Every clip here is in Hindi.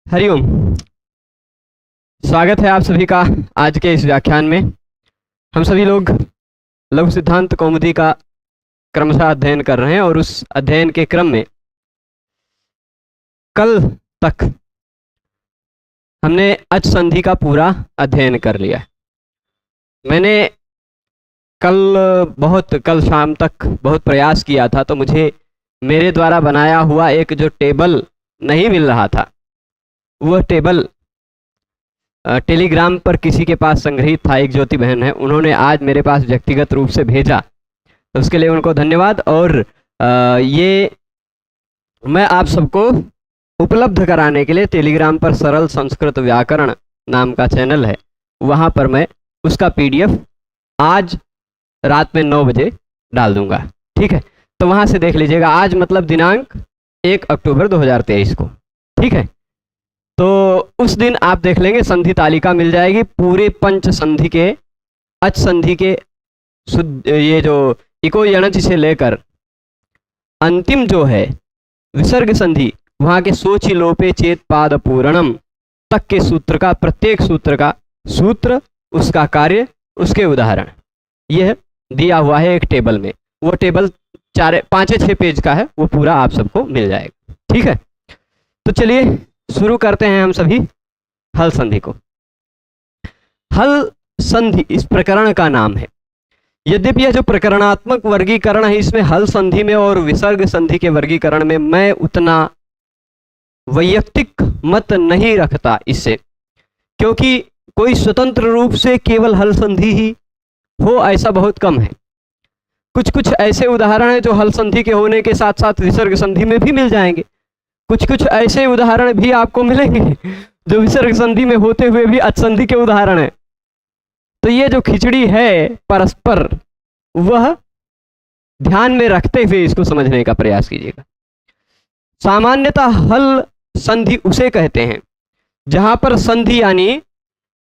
हरिओम। स्वागत है आप सभी का आज के इस व्याख्यान में। हम सभी लोग लघु सिद्धांत कौमुदी का क्रमशः अध्ययन कर रहे हैं और उस अध्ययन के क्रम में कल तक हमने अच संधि का पूरा अध्ययन कर लिया है। मैंने कल शाम तक बहुत प्रयास किया था, तो मुझे मेरे द्वारा बनाया हुआ एक जो टेबल नहीं मिल रहा था, वह टेबल टेलीग्राम पर किसी के पास संग्रहित था। एक ज्योति बहन है, उन्होंने आज मेरे पास व्यक्तिगत रूप से भेजा, तो उसके लिए उनको धन्यवाद। और ये मैं आप सबको उपलब्ध कराने के लिए टेलीग्राम पर सरल संस्कृत व्याकरण नाम का चैनल है, वहाँ पर मैं उसका PDF आज रात में 9 बजे डाल दूंगा। ठीक है, तो वहाँ से देख लीजिएगा। आज मतलब दिनांक 1 अक्टूबर 2023 को। ठीक है, तो उस दिन आप देख लेंगे, संधि तालिका मिल जाएगी पूरे पंच संधि के, अच संधि के ये जो इको यणच से लेकर अंतिम जो है विसर्ग संधि, वहाँ के सोचि लोपे चेत पाद पूरणम तक के सूत्र का, प्रत्येक सूत्र का सूत्र, उसका कार्य, उसके उदाहरण, यह दिया हुआ है एक टेबल में। वो टेबल 5-6 पेज का है, वो पूरा आप सबको मिल जाएगा। ठीक है, तो चलिए शुरू करते हैं हम सभी हल संधि को। हल संधि इस प्रकरण का नाम है। यद्यपि यह जो प्रकरणात्मक वर्गीकरण है, इसमें हल संधि में और विसर्ग संधि के वर्गीकरण में मैं उतना वैयक्तिक मत नहीं रखता इससे, क्योंकि कोई स्वतंत्र रूप से केवल हल संधि ही हो ऐसा बहुत कम है। कुछ ऐसे उदाहरण हैं जो हल संधि के होने के साथ साथ विसर्ग संधि में भी मिल जाएंगे। कुछ ऐसे उदाहरण भी आपको मिलेंगे जो विसर्ग संधि में होते हुए भी अच संधि के उदाहरण हैं। तो ये जो खिचड़ी है परस्पर, वह ध्यान में रखते हुए इसको समझने का प्रयास कीजिएगा। सामान्यतः हल संधि उसे कहते हैं जहां पर संधि यानी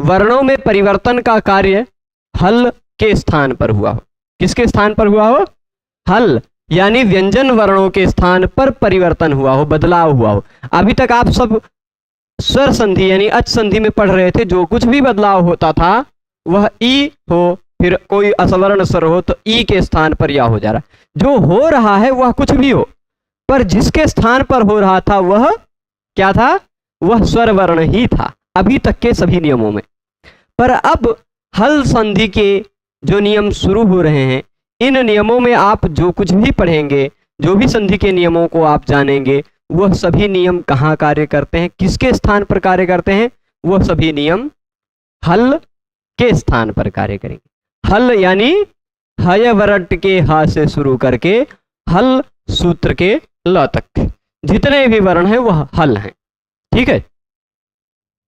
वर्णों में परिवर्तन का कार्य हल के स्थान पर हुआ हो। किसके स्थान पर हुआ हो? हल यानी व्यंजन वर्णों के स्थान पर परिवर्तन हुआ हो, बदलाव हुआ हो। अभी तक आप सब स्वर संधि यानी अच संधि में पढ़ रहे थे, जो कुछ भी बदलाव होता था वह ई हो, फिर कोई असवर्ण स्वर हो तो ई के स्थान पर या हो जा रहा। जो हो रहा है वह कुछ भी हो, पर जिसके स्थान पर हो रहा था वह क्या था? वह स्वर वर्ण ही था अभी तक के सभी नियमों में। पर अब हल संधि के जो नियम शुरू हो रहे हैं, इन नियमों में आप जो कुछ भी पढ़ेंगे, जो भी संधि के नियमों को आप जानेंगे, वह सभी नियम कहाँ कार्य करते हैं, किसके स्थान पर कार्य करते हैं? वह सभी नियम हल के स्थान पर कार्य करेंगे। हल यानी हय वरट के हा से शुरू करके हल सूत्र के ल तक जितने भी वर्ण हैं वह हल हैं। ठीक है,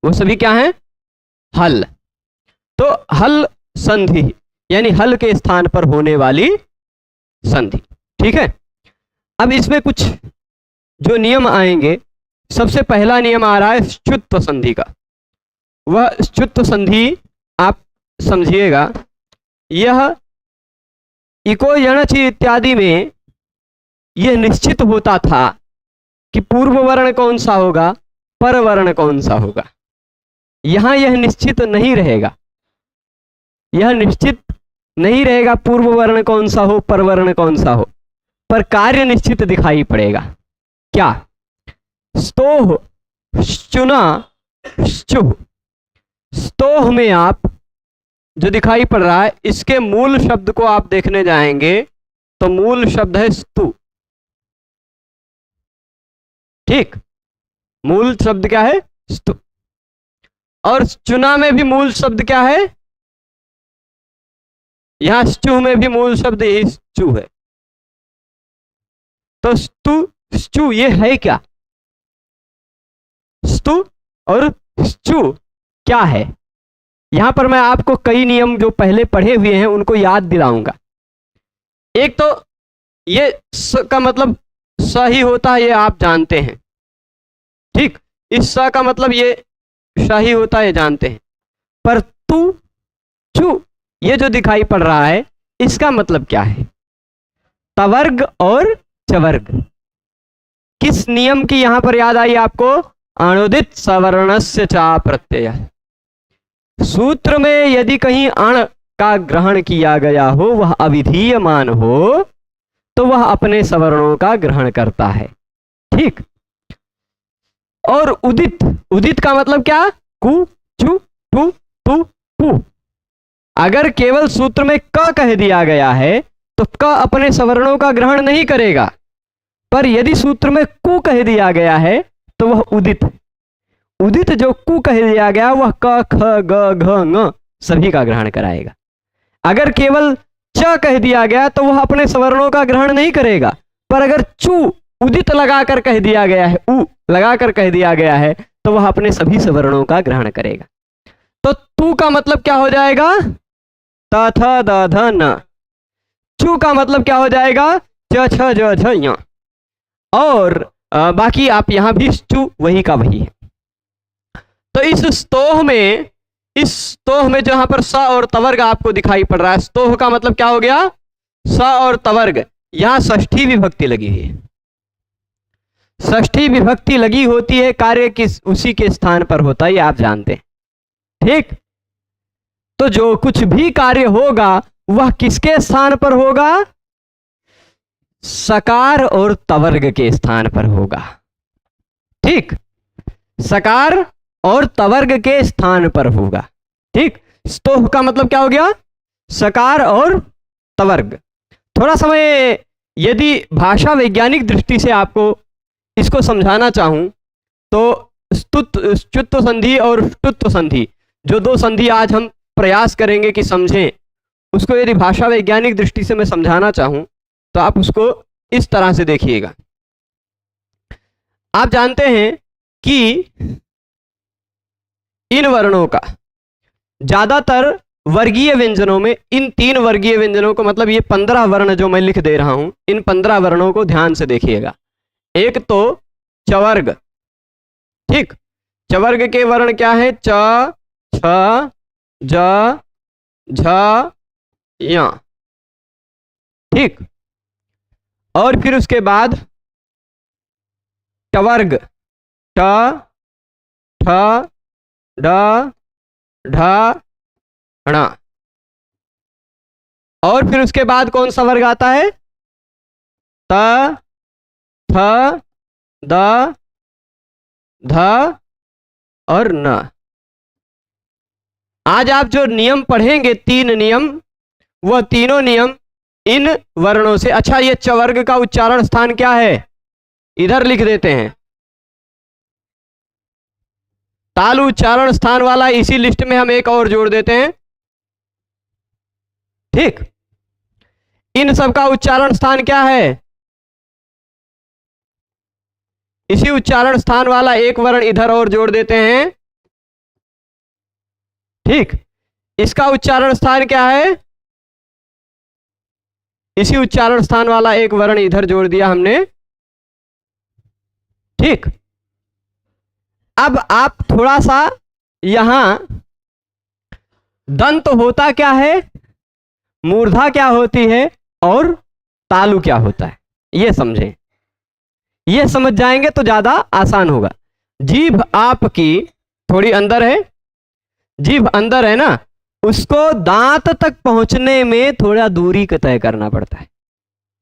वो सभी क्या हैं? हल। तो हल संधि यानी हल के स्थान पर होने वाली संधि। ठीक है, अब इसमें कुछ जो नियम आएंगे, सबसे पहला नियम आ रहा है च्युत्व संधि का। वह च्युत्व संधि आप समझिएगा, यह इको यणच इत्यादि में यह निश्चित होता था कि पूर्व वर्ण कौन सा होगा, पर वर्ण कौन सा होगा। यहां यह निश्चित नहीं रहेगा, यह निश्चित नहीं रहेगा पूर्व वर्ण कौन सा हो, पर वर्ण कौन सा हो, पर कार्य निश्चित दिखाई पड़ेगा। क्या? स्तोह, चुना, चुह। स्तोह में आप जो दिखाई पड़ रहा है, इसके मूल शब्द को आप देखने जाएंगे तो मूल शब्द है स्तु। ठीक, मूल शब्द क्या है? स्तु। और चुना में भी मूल शब्द क्या है? यहां स्तु में भी मूल शब्द यही स्तु है। तो स्तु ये है क्या? स्तु और स्तु क्या है? यहां पर मैं आपको कई नियम जो पहले पढ़े हुए हैं उनको याद दिलाऊंगा। एक तो ये स का मतलब स ही होता है, ये आप जानते हैं। ठीक, इस स का मतलब ये श ही होता है, जानते हैं। पर तू, चु, ये जो दिखाई पड़ रहा है, इसका मतलब क्या है? तवर्ग और चवर्ग। किस नियम की यहां पर याद आई आपको? अणुदित सवर्णस्य चा प्रत्यय। सूत्र में यदि कहीं अण का ग्रहण किया गया हो, वह अविधीयमान हो, तो वह अपने सवर्णों का ग्रहण करता है। ठीक। और उदित, उदित का मतलब क्या? कु, चु, टु, तु, पु। अगर केवल सूत्र में क कह दिया गया है तो क अपने सवर्णों का ग्रहण नहीं करेगा, पर यदि सूत्र में कु कह दिया गया है तो वह उदित, उदित जो कु कह दिया गया वह क, ख, ग, घ, ङ सभी का ग्रहण कराएगा। अगर केवल च कह दिया गया तो वह अपने सवर्णों का ग्रहण नहीं करेगा, पर अगर चू उदित लगाकर कह दिया गया है, उ लगाकर कह दिया गया है, तो वह अपने सभी सवर्णों का ग्रहण करेगा। तो तू का मतलब क्या हो जाएगा? त, थ, द, ध, न। चू का मतलब क्या हो जाएगा? च, छ, ज, झ, ञ। और बाकी आप यहां भी चू वही का वही है। तो इस स्तोह में जहां पर स और तवर्ग आपको दिखाई पड़ रहा है, स्तोह का मतलब क्या हो गया? स और तवर्ग। यहां षष्ठी विभक्ति लगी हुई है। षष्ठी विभक्ति लगी होती है, कार्य किस उसी के स्थान पर होता है, ये आप जानते हैं। ठीक। तो जो कुछ भी कार्य होगा वह किसके स्थान पर होगा? सकार और तवर्ग के स्थान पर होगा। ठीक। सकार और तवर्ग के स्थान पर होगा। ठीक। स्तोह का मतलब क्या हो गया? सकार और तवर्ग। थोड़ा समय यदि भाषा वैज्ञानिक दृष्टि से आपको इसको समझाना चाहूं तो स्तुत्व संधि और ष्टुत्व संधि, जो दो संधि आज हम प्रयास करेंगे कि समझें, उसको यदि भाषा वैज्ञानिक दृष्टि से मैं समझाना चाहूं तो आप उसको इस तरह से देखिएगा। आप जानते हैं कि इन वर्णों का ज्यादातर वर्गीय व्यंजनों में, इन 3 वर्गीय व्यंजनों को, मतलब ये 15 वर्ण जो मैं लिख दे रहा हूं, इन 15 वर्णों को ध्यान से देखिएगा। एक तो चवर्ग। ठीक। चवर्ग के वर्ण क्या है? च, छ, ज, झ, य। ठीक। और फिर उसके बाद टवर्ग, ट, ठ, ड, ढ, ण। और फिर उसके बाद कौन सा वर्ग आता है? त, थ, द, ध और न। आज आप जो नियम पढ़ेंगे, 3 नियम, वह तीनों नियम इन वर्णों से। अच्छा, ये चवर्ग का उच्चारण स्थान क्या है? इधर लिख देते हैं। तालु उच्चारण स्थान वाला इसी लिस्ट में हम एक और जोड़ देते हैं। ठीक। इन सब का उच्चारण स्थान क्या है? इसी उच्चारण स्थान वाला एक वर्ण इधर और जोड़ देते हैं। ठीक। इसका उच्चारण स्थान क्या है? इसी उच्चारण स्थान वाला एक वर्ण इधर जोड़ दिया हमने। ठीक। अब आप थोड़ा सा यहां दंत होता क्या है, मूर्धा क्या होती है और तालु क्या होता है, ये समझें। ये समझ जाएंगे तो ज्यादा आसान होगा। जीभ आपकी थोड़ी अंदर है, जीभ अंदर है ना, उसको दांत तक पहुंचने में थोड़ा दूरी का तय करना पड़ता है।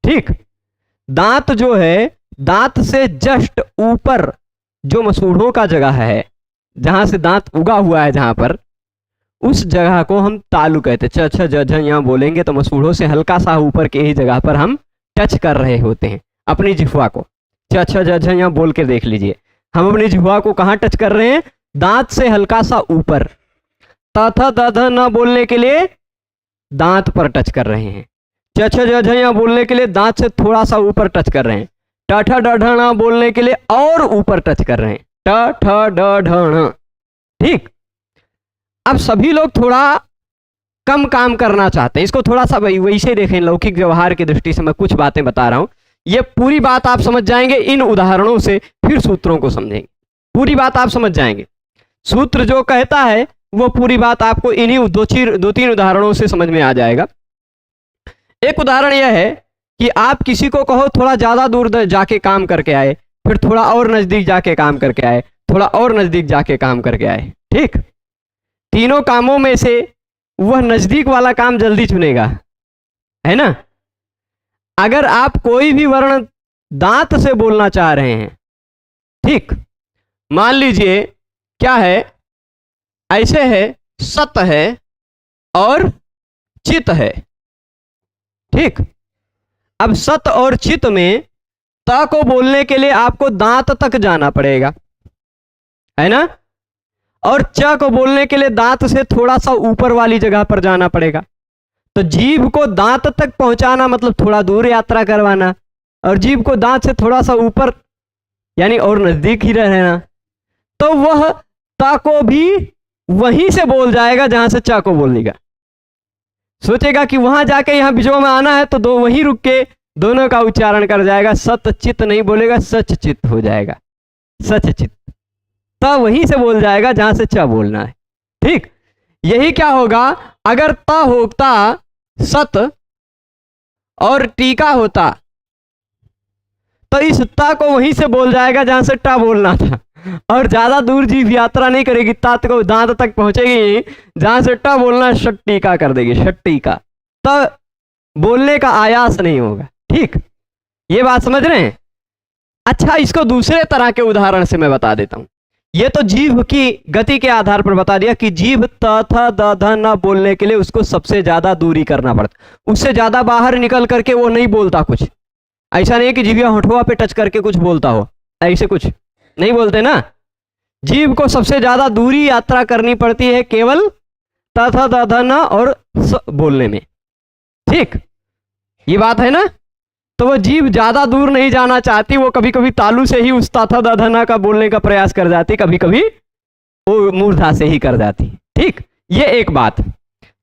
ठीक। दांत जो है, दांत से जस्ट ऊपर जो मसूड़ों का जगह है, जहां से दांत उगा हुआ है, जहां पर, उस जगह को हम तालु कहते हैं। च, छ, ज, झ यहां बोलेंगे तो मसूड़ों से हल्का सा ऊपर के ही जगह पर हम टच कर रहे होते हैं अपनी जिह्वा को। च, छ, ज, झ यहां बोल के देख लीजिए, हम अपनी जिह्वा को कहां टच कर रहे हैं? दांत से हल्का सा ऊपर। त, थ, द, ध न बोलने के लिए दांत पर टच कर रहे हैं। च, छ, ज, झ यहां बोलने के लिए दांत से थोड़ा सा ऊपर टच कर रहे हैं। ट, ठ, ड, ढ न बोलने के लिए और ऊपर टच कर रहे हैं। ट, ठ, ड, ढ, ण। ठीक। अब सभी लोग थोड़ा कम काम करना चाहते हैं, इसको थोड़ा सा वैसे देखें, लौकिक व्यवहार की दृष्टि से मैं कुछ बातें बता रहा हूं। ये पूरी बात आप समझ जाएंगे इन उदाहरणों से, फिर सूत्रों को समझेंगे। पूरी बात आप समझ जाएंगे। सूत्र जो कहता है वो पूरी बात आपको इन्हीं 2-3 उदाहरणों से समझ में आ जाएगा। एक उदाहरण यह है कि आप किसी को कहो थोड़ा ज्यादा दूर जाके काम करके आए, फिर थोड़ा और नजदीक जाके काम करके आए, थोड़ा और नजदीक जाके काम करके आए। ठीक, तीनों कामों में से वह नजदीक वाला काम जल्दी चुनेगा, है ना। अगर आप कोई भी वर्ण दांत से बोलना चाह रहे हैं, ठीक, मान लीजिए क्या है, ऐसे है, सत है और चित है। ठीक, अब सत और चित में त को बोलने के लिए आपको दांत तक जाना पड़ेगा, है ना, और च को बोलने के लिए दांत से थोड़ा सा ऊपर वाली जगह पर जाना पड़ेगा। तो जीभ को दांत तक पहुंचाना मतलब थोड़ा दूर यात्रा करवाना, और जीभ को दांत से थोड़ा सा ऊपर यानी और नजदीक ही रहना। तो वह ता को भी वहीं से बोल जाएगा जहां से चा को बोलेगा। सोचेगा कि वहां जाके यहां बीचों में आना है, तो दो वहीं रुक के दोनों का उच्चारण कर जाएगा। सत चित नहीं बोलेगा, सच चित हो जाएगा, सच चित। ता वहीं से बोल जाएगा जहां से चा बोलना है। ठीक, यही क्या होगा, अगर ता होता सत और टीका होता तो इस ता को वहीं से बोल जाएगा जहां से टा बोलना था, और ज्यादा दूर जीभ यात्रा नहीं करेगी, तात को दांत तक पहुंचेगी, जहां से टा बोलना षट टीका कर देगी, षट टीका, तब बोलने का आयास नहीं होगा। ठीक, ये बात समझ रहे हैं। अच्छा, इसको दूसरे तरह के उदाहरण से मैं बता देता हूं। ये तो जीभ की गति के आधार पर बता दिया कि जीभ त थ द ध न बोलने के लिए उसको सबसे ज्यादा दूरी करना पड़ता, उससे ज्यादा बाहर निकल करके वो नहीं बोलता कुछ। ऐसा नहीं है कि जीभिया होठवा पे टच करके कुछ बोलता हो, ऐसे कुछ नहीं बोलते ना। जीभ को सबसे ज्यादा दूरी यात्रा करनी पड़ती है केवल त थ द ध न और स बोलने में। ठीक, ये बात है ना। तो वो जीभ ज्यादा दूर नहीं जाना चाहती, वो कभी कभी तालू से ही उस ता थ द ध न का बोलने का प्रयास कर जाती, कभी कभी वो मूर्धा से ही कर जाती। ठीक, ये एक बात।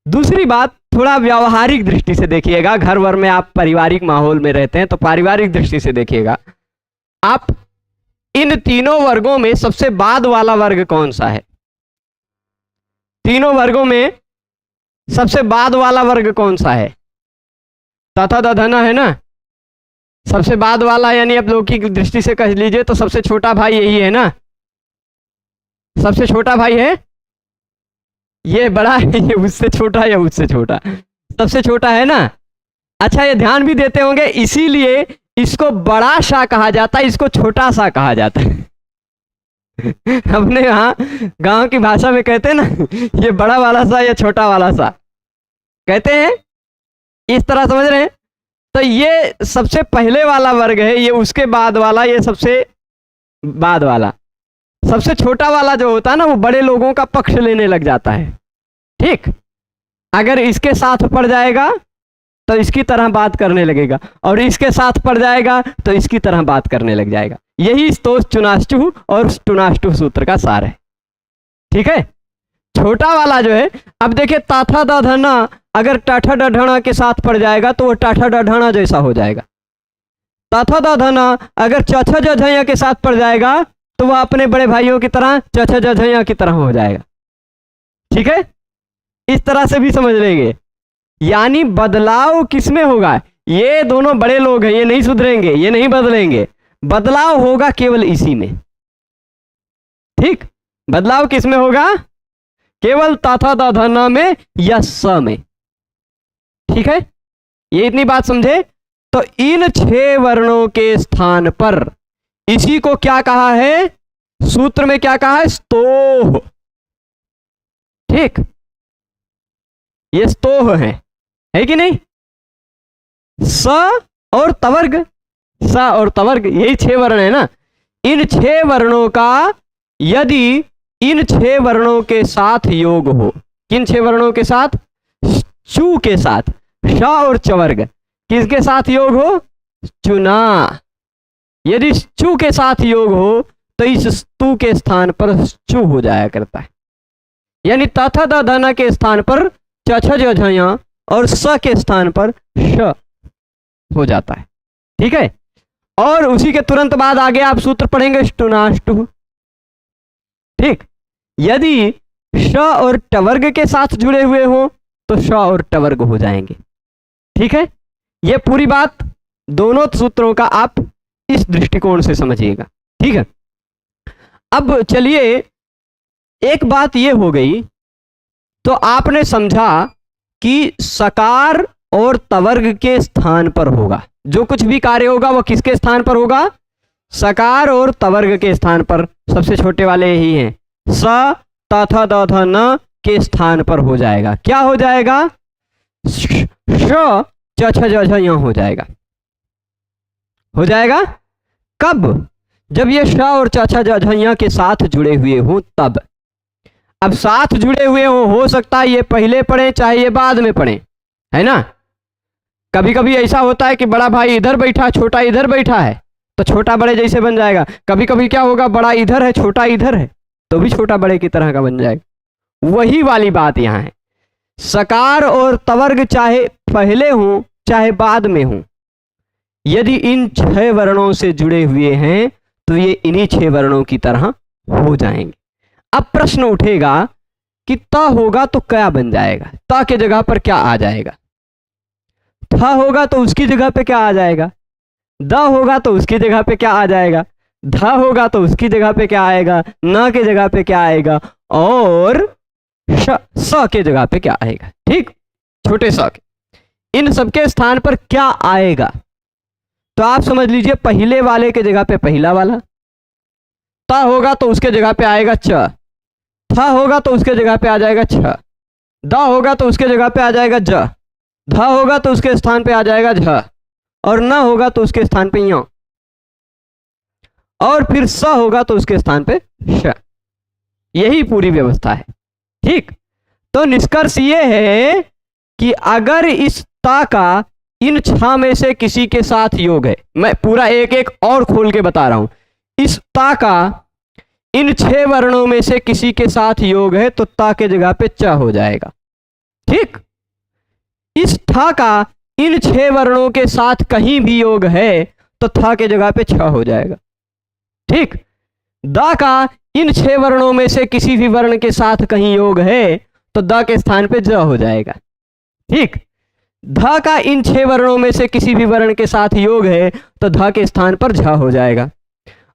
दूसरी बात, थोड़ा व्यावहारिक दृष्टि से देखिएगा। घर वर में आप पारिवारिक माहौल में रहते हैं, तो पारिवारिक दृष्टि से देखिएगा। आप इन तीनों वर्गों में सबसे बाद वाला वर्ग कौन सा है? तीनों वर्गों में सबसे बाद वाला वर्ग कौन सा है? तथा दधना है ना, सबसे बाद वाला, यानी आप लौकिक दृष्टि से कह लीजिए तो सबसे छोटा भाई यही है ना। सबसे छोटा भाई है, ये बड़ा है, ये उससे छोटा या उससे छोटा, सबसे छोटा है ना। अच्छा, ये ध्यान भी देते होंगे, इसीलिए इसको बड़ा सा कहा जाता है, इसको छोटा सा कहा जाता है। अपने यहाँ गांव की भाषा में कहते हैं ना, ये बड़ा वाला सा या छोटा वाला सा कहते हैं, इस तरह समझ रहे हैं। तो ये सबसे पहले वाला वर्ग है, ये उसके बाद वाला, ये सबसे बाद वाला। सबसे छोटा वाला जो होता है ना, वो बड़े लोगों का पक्ष लेने लग जाता है। ठीक, अगर इसके साथ पड़ जाएगा तो इसकी तरह बात करने लगेगा, और इसके साथ पड़ जाएगा तो इसकी तरह बात करने लग जाएगा। यही स्तोष चुनाष्टु और टुनाष्टु सूत्र का सार है। ठीक है, छोटा वाला जो है, अब देखिए ताथा दधना अगर टाठा डढ़ना के साथ पड़ जाएगा तो वो टाठा डढ़ना जैसा हो जाएगा। ताथा दधना अगर चौथा जझैया के साथ पड़ जाएगा तो वह अपने बड़े भाइयों की तरह चौथा जझैया की तरह हो जाएगा। ठीक है, इस तरह से भी समझ लेंगे। यानी बदलाव किसमें होगा? ये दोनों बड़े लोग हैं, ये नहीं सुधरेंगे, ये नहीं बदलेंगे, बदलाव होगा केवल इसी में। ठीक, बदलाव किसमें होगा? केवल ताथा दाधना में या स में। ठीक है, ये इतनी बात समझे। तो इन 6 वर्णों के स्थान पर इसी को क्या कहा है? सूत्र में क्या कहा है? स्तोह। ठीक, ये स्तोह है कि नहीं? स और तवर्ग, स और तवर्ग, यही 6 वर्ण है ना। इन 6 वर्णों का यदि इन 6 वर्णों के साथ योग हो, किन 6 वर्णों के साथ? चू के साथ, श और चवर्ग किसके साथ योग हो? चुना। यदि चू के साथ योग हो तो इस स्तु के स्थान पर चू हो जाया करता है, यानी तथा दधना के स्थान पर चछया और स के स्थान पर श हो जाता है। ठीक है, और उसी के तुरंत बाद आगे आप सूत्र पढ़ेंगे स्टुनाष्टु। ठीक, यदि श और टवर्ग के साथ जुड़े हुए हो तो श और टवर्ग हो जाएंगे। ठीक है, यह पूरी बात दोनों सूत्रों का आप इस दृष्टिकोण से समझिएगा। ठीक है, अब चलिए, एक बात ये हो गई, तो आपने समझा कि सकार और तवर्ग के स्थान पर होगा, जो कुछ भी कार्य होगा वो किसके स्थान पर होगा? सकार और तवर्ग के स्थान पर। सबसे छोटे वाले यही हैं, स त थ द थ न के स्थान पर हो जाएगा। क्या हो जाएगा? श च छ ज झ यहाँ हो जाएगा। हो जाएगा कब? जब ये श और च छ ज झ यहाँ के साथ जुड़े हुए हो तब। अब साथ जुड़े हुए हो सकता है ये पहले पढ़े चाहे ये बाद में पढ़े, है ना। कभी कभी ऐसा होता है कि बड़ा भाई इधर बैठा छोटा इधर बैठा है तो छोटा बड़े जैसे बन जाएगा। कभी कभी क्या होगा, बड़ा इधर है छोटा इधर है तो भी छोटा बड़े की तरह का बन जाएगा। वही वाली बात यहाँ है, सकार और तवर्ग चाहे पहले हो चाहे बाद में हो, यदि इन 6 वर्णों से जुड़े हुए हैं तो ये इन्हीं 6 वर्णों की तरह हो जाएंगे। अब प्रश्न उठेगा कि त होगा तो क्या बन जाएगा? त के जगह पर क्या आ जाएगा? थ होगा तो उसकी जगह पे क्या आ जाएगा? द होगा तो उसकी जगह पे क्या आ जाएगा? ध होगा तो उसकी जगह पे क्या आएगा? न के जगह पे क्या आएगा? और स के जगह पे क्या आएगा? ठीक, छोटे स के। इन सबके स्थान पर क्या आएगा? तो आप समझ लीजिए, पहले वाले के जगह पे पहला वाला, त होगा तो उसके जगह पे आएगा च, थ होगा तो उसके जगह पे आ जाएगा छ, द होगा तो उसके जगह पे आ जाएगा ज, ध होगा तो उसके स्थान पे आ जाएगा झ, और न होगा तो उसके स्थान पे य, और फिर स होगा तो उसके स्थान पे श। यही पूरी व्यवस्था है। ठीक, तो निष्कर्ष ये है कि अगर इस ता का इन 6 में से किसी के साथ योग है, मैं पूरा एक एक और खोल के बता रहा हूं, इस ता का इन 6 वर्णों में से किसी के साथ योग है तो ता के जगह पे च हो जाएगा। ठीक, इस था का इन 6 वर्णों के साथ कहीं भी योग है तो था के जगह पे छ हो जाएगा। ठीक, द का इन 6 वर्णों में से किसी भी वर्ण के साथ कहीं योग है तो द के स्थान पे ज हो जाएगा। ठीक, ध का इन 6 वर्णों में से किसी भी वर्ण के साथ योग है तो ध के स्थान पर झ हो जाएगा।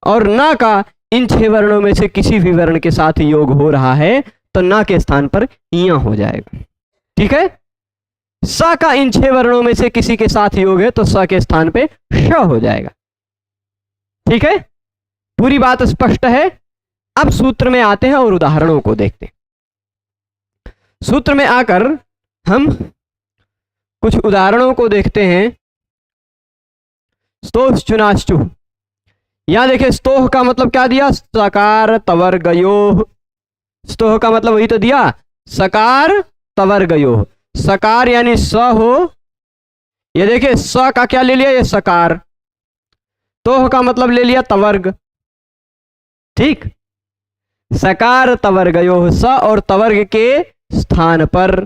और न का इन 6 वर्णों में से किसी भी वर्ण के साथ योग हो रहा है तो न के स्थान पर य हो जाएगा। ठीक है, स का इन 6 वर्णों में से किसी के साथ योग है तो स के स्थान पे श हो जाएगा। ठीक है, पूरी बात स्पष्ट है। अब सूत्र में आते हैं और उदाहरणों को देखते हैं। सूत्र में आकर हम कुछ उदाहरणों को देखते हैं। स्तोह चुनाश्चु, यहां देखिए, स्तोह का मतलब क्या दिया? सकार तवर्गयोः। स्तोह का मतलब वही तो दिया, सकार तवर्गयोः। सकार यानी स हो, ये देखिए स का क्या ले लिया? ये सकार। तोह का मतलब ले लिया तवर्ग। ठीक, सकार तवर्गयोः, स और तवर्ग के स्थान पर।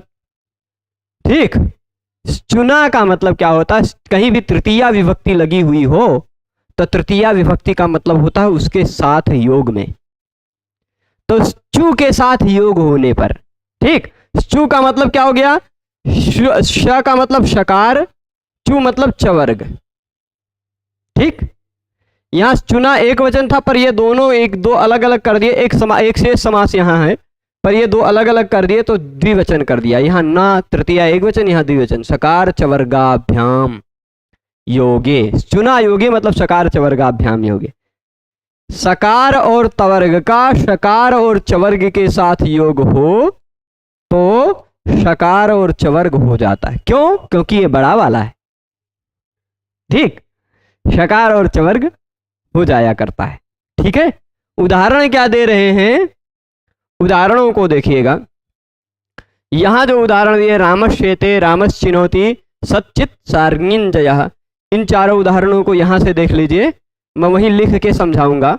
ठीक, चुना का मतलब क्या होता है? कहीं भी तृतीया विभक्ति लगी हुई हो तो तृतीया विभक्ति का मतलब होता है उसके साथ योग में। तो चु के साथ योग होने पर। ठीक, चु का मतलब क्या हो गया? श का मतलब शकार, चु मतलब चवर्ग। ठीक, यहां चुना एक वचन था पर ये दोनों एक दो अलग अलग कर दिए। एक शेष समास यहां है पर ये दो अलग अलग कर दिए तो द्विवचन कर दिया। यहां ना तृतीया एक वचन, यहां द्विवचन। सकार चवर्गाभ्याम योगे, चुना योगे मतलब सकार चवर्गाभ्याम योगे। सकार और तवर्ग का शकार और चवर्ग के साथ योग हो तो शकार और चवर्ग हो जाता है। क्यों? क्योंकि ये बड़ा वाला है। ठीक, शकार और चवर्ग हो जाया करता है। ठीक है, उदाहरण क्या दे रहे हैं? उदाहरणों को देखिएगा। यहां जो उदाहरण दिए, रामश्चेते, रामश्चिनोति, सच्चित सार्गिंजयः, इन चारों उदाहरणों को यहां से देख लीजिए। मैं वहीं लिख के समझाऊंगा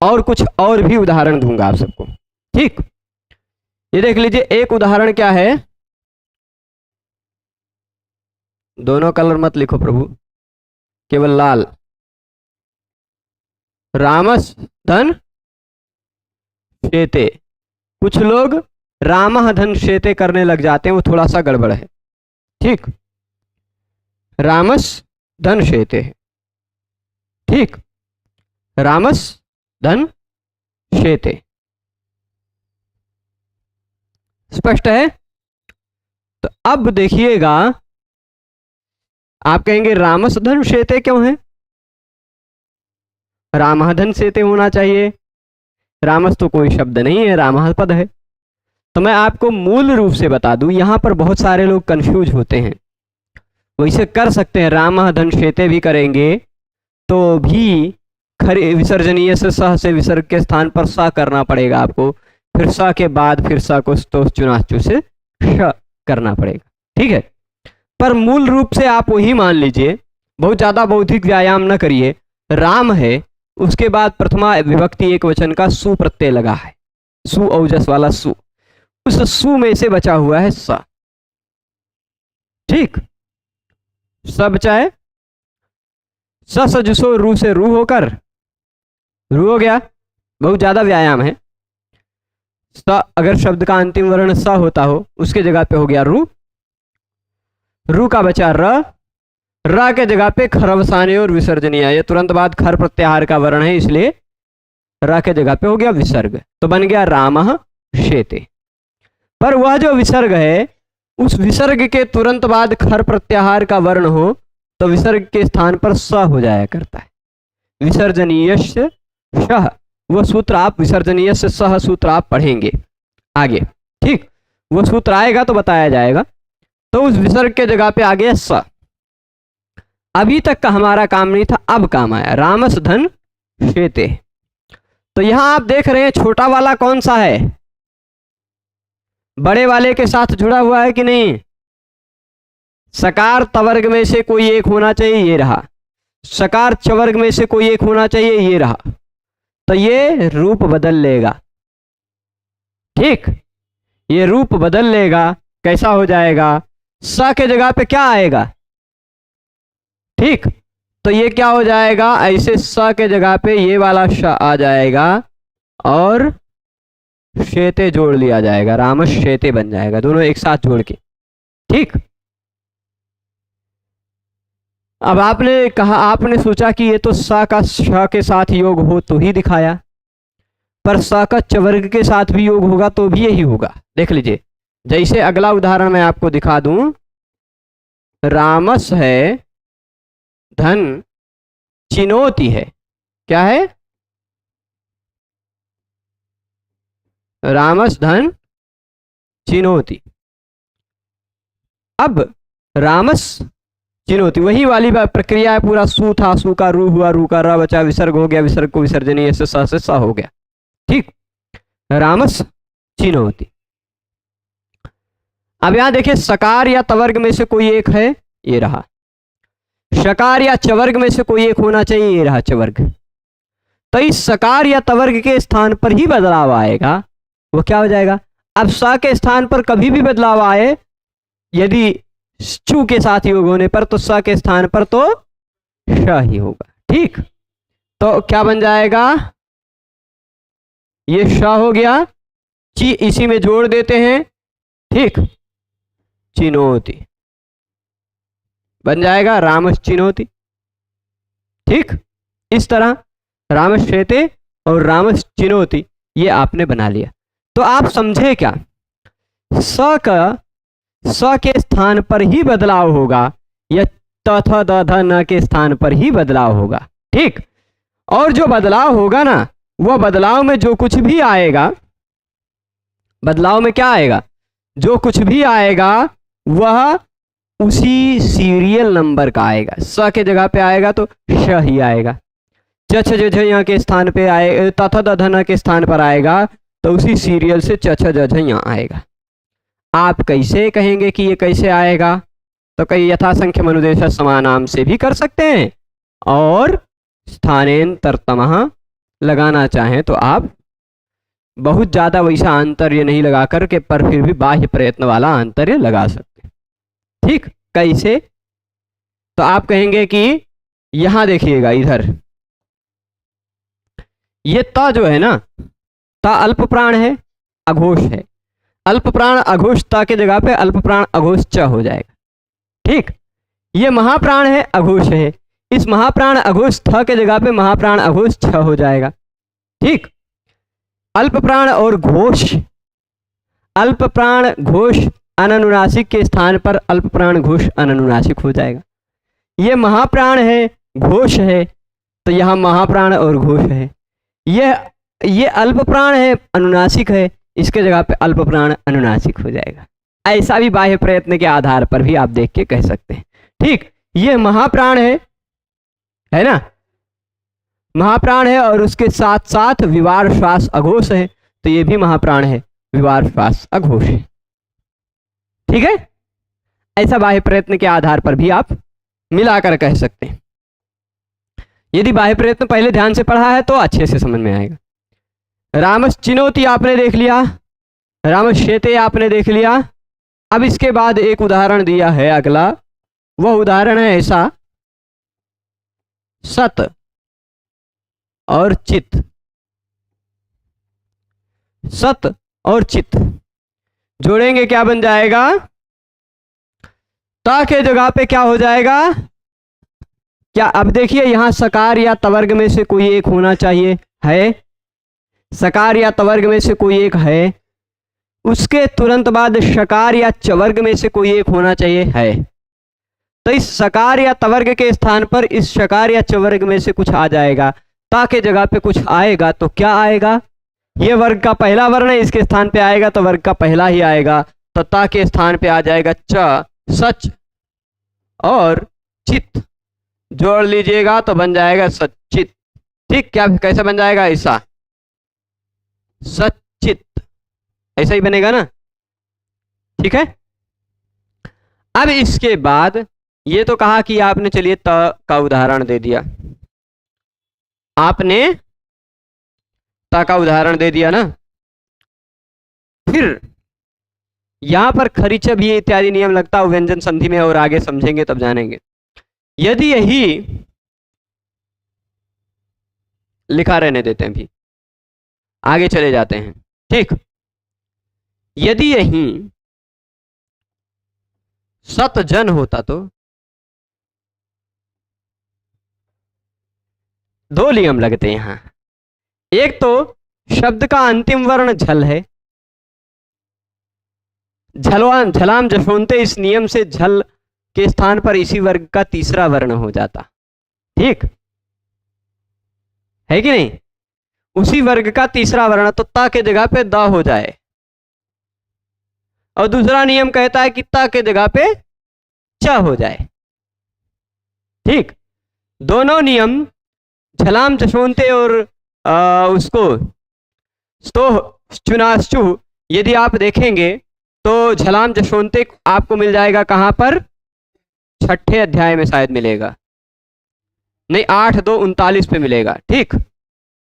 और कुछ और भी उदाहरण दूंगा आप सबको। ठीक, ये देख लीजिए। एक उदाहरण क्या है? दोनों कलर मत लिखो प्रभु, केवल लाल। रामस धन शेते। कुछ लोग रामः धन शेते करने लग जाते हैं, वो थोड़ा सा गड़बड़ है। ठीक, रामस धन शेते है। ठीक, रामस धन शेते। स्पष्ट है? तो अब देखिएगा, आप कहेंगे रामसधन शेते क्यों है? रामहधन शेते होना चाहिए। रामस तो कोई शब्द नहीं है, रामह पद है। तो मैं आपको मूल रूप से बता दूं, यहां पर बहुत सारे लोग कंफ्यूज होते हैं। वैसे कर सकते हैं, रामहधन शेते भी करेंगे तो भी खरे विसर्जनीय से सह से विसर्ग के स्थान पर सा करना पड़ेगा आपको, फिर सा के बाद फिर सा को तो चुनाचु से श करना पड़ेगा। ठीक है, पर मूल रूप से आप वही मान लीजिए, बहुत ज्यादा बौद्धिक व्यायाम न करिए। राम है, उसके बाद प्रथमा विभक्ति एक वचन का सु प्रत्यय लगा है, सु औजस वाला सु, उस सु में से बचा हुआ है सा। ठीक, स बचा है, स सजुसो रू से रू होकर रू हो गया। बहुत ज्यादा व्यायाम है। स अगर शब्द का अंतिम वर्ण स होता हो, उसके जगह पे हो गया रू, रू का बचा र, र के जगह पे खरवसाने और विसर्जनीय, ये तुरंत बाद खर प्रत्याहार का वर्ण है, इसलिए र के जगह पे हो गया विसर्ग, तो बन गया रामः शेते। पर वह जो विसर्ग है, उस विसर्ग के तुरंत बाद खर प्रत्याहार का वर्ण हो तो विसर्ग के स्थान पर स हो जाया करता है। विसर्जनीय शह, वह सूत्र आप विसर्जनीय से सह सूत्र आप पढ़ेंगे आगे। ठीक, वो सूत्र आएगा तो बताया जाएगा। तो उस विसर्ग के जगह पे आ गया स। अभी तक का हमारा काम नहीं था, अब काम आया, रामस धन शेते। तो यहां आप देख रहे हैं छोटा वाला कौन सा है, बड़े वाले के साथ जुड़ा हुआ है कि नहीं? सकार तवर्ग में से कोई एक होना चाहिए, ये रहा। सकार चवर्ग में से कोई एक होना चाहिए, ये रहा। तो ये रूप बदल लेगा। ठीक, ये रूप बदल लेगा। कैसा हो जाएगा? स के जगह पे क्या आएगा? ठीक, तो ये क्या हो जाएगा? ऐसे स के जगह पे ये वाला श आ जाएगा और शेते जोड़ लिया जाएगा, रामस शेते बन जाएगा, दोनों एक साथ जोड़ के। ठीक, अब आपने कहा, आपने सोचा कि ये तो स का श के साथ योग हो तो ही दिखाया, पर स का चवर्ग के साथ भी योग होगा तो भी यही होगा। देख लीजिए, जैसे अगला उदाहरण मैं आपको दिखा दूं, रामस है धन चिनोती है। क्या है? रामस धन चिनोती। अब रामस चिनोती वही वाली प्रक्रिया है, पूरा सू था, सू का रू हुआ, रू का र बचा, विसर्ग हो गया, विसर्ग को विसर्जनीय से सा हो गया। ठीक, रामस चिनोती। अब यहां देखिए, सकार या तवर्ग में से कोई एक है, ये रहा। शकार या चवर्ग में से कोई एक होना चाहिए, ये रहा चवर्ग। तो इस सकार या तवर्ग के स्थान पर ही बदलाव आएगा, वो क्या हो जाएगा? अब स के स्थान पर कभी भी बदलाव आए, यदि चू के साथ योग होने पर, तो स के स्थान पर तो श ही होगा। ठीक, तो क्या बन जाएगा? ये श हो गया, ची इसी में जोड़ देते हैं। ठीक, चिनोती बन जाएगा रामस चिनोती। ठीक, इस तरह रामस शेते और रामस चिनोती ये आपने बना लिया। तो आप समझे क्या? स के स्थान पर ही बदलाव होगा या त थ द ध न के स्थान पर ही बदलाव होगा। ठीक, और जो बदलाव होगा ना, वह बदलाव में जो कुछ भी आएगा, बदलाव में क्या आएगा? जो कुछ भी आएगा वह उसी सीरियल नंबर का आएगा। स के जगह पे आएगा तो श ही आएगा। च छ ज झ यहाँ के स्थान पे आए, त थ द ध न के स्थान पर आएगा तो उसी सीरियल से च छ ज झ यहाँ आएगा। आप कैसे कहेंगे कि ये कैसे आएगा? तो कई यथासंख्य मनुदेश समानाम से भी कर सकते हैं, और स्थानेन्तरतमः लगाना चाहें तो आप बहुत ज्यादा वैसा आंतर्य नहीं लगा करके, पर फिर भी बाह्य प्रयत्न वाला आंतर्य लगा सकते हैं। ठीक, कैसे? तो आप कहेंगे कि यहां देखिएगा, इधर ये त जो है ना, त अल्प प्राण है, अघोष है। अल्प प्राण अघोष त के जगह पे अल्प प्राण अघोष च हो जाएगा। ठीक, ये महाप्राण है, अघोष है, इस महाप्राण अघोष थ के जगह पे महाप्राण अघोष छ हो जाएगा। ठीक, अल्प प्राण और घोष, अल्प प्राण घोष अननुनासिक के स्थान पर अल्प प्राण घोष अननुनासिक हो जाएगा। ये महाप्राण है, घोष है, तो यहाँ महाप्राण और घोष है। ये अल्प प्राण है, अनुनासिक है, इसके जगह पे अल्प प्राण अनुनासिक हो जाएगा। ऐसा भी बाह्य प्रयत्न के आधार पर भी आप देख के कह सकते हैं। ठीक, ये महाप्राण है ना, महाप्राण है और उसके साथ साथ विवार श्वास अघोष है, तो ये भी महाप्राण है, विवार श्वास अघोष है। ठीक है, ऐसा बाह्य प्रयत्न के आधार पर भी आप मिलाकर कह सकते हैं। यदि बाह्य प्रयत्न पहले ध्यान से पढ़ा है तो अच्छे से समझ में आएगा। रामश्चिनोति आपने देख लिया, रामश्चेते आपने देख लिया। अब इसके बाद एक उदाहरण दिया है अगला, वह उदाहरण है ऐसा, सत और चित। सत और चित जोड़ेंगे, क्या बन जाएगा? ता के जगह पे क्या हो जाएगा? क्या अब देखिए, यहां सकार या तवर्ग में से कोई एक होना चाहिए, है, सकार या तवर्ग में से कोई एक है। उसके तुरंत बाद शकार या चवर्ग में से कोई एक होना चाहिए, है। तो इस सकार या तवर्ग के स्थान पर इस शकार या चवर्ग में से कुछ आ जाएगा। ता के जगह पे कुछ आएगा तो क्या आएगा? ये वर्ग का पहला वर्ण है, इसके स्थान पे आएगा तो वर्ग का पहला ही आएगा, तो ता के स्थान पे आ जाएगा च, सच और चित। जोड़ लीजिएगा तो बन जाएगा सच्चित। ठीक, क्या कैसा बन जाएगा? ऐसा, सच्चित, ऐसा ही बनेगा ना। ठीक है, अब इसके बाद ये तो कहा कि आपने, चलिए त का उदाहरण दे दिया, आपने ता का उदाहरण दे दिया ना। फिर यहां पर खरीच भी इत्यादि नियम लगता है व्यंजन संधि में, और आगे समझेंगे तब जानेंगे। यदि यही लिखा रहने देते हैं, भी आगे चले जाते हैं। ठीक, यदि यही सतजन होता तो दो नियम लगते हैं यहां। एक तो शब्द का अंतिम वर्ण झल है, झलाम जशोंते, इस नियम से झल के स्थान पर इसी वर्ग का तीसरा वर्ण हो जाता। ठीक है कि नहीं? उसी वर्ग का तीसरा वर्ण, तो ता के जगह पे द हो जाए। और दूसरा नियम कहता है कि ता के जगह पे च हो जाए। ठीक, दोनों नियम झलाम जशोंते और उसको स्तो चुनाश्चु, यदि आप देखेंगे तो झलाम जशोंते आपको मिल जाएगा कहां पर? छठे अध्याय में शायद मिलेगा, नहीं 8-2-39 पे मिलेगा। ठीक,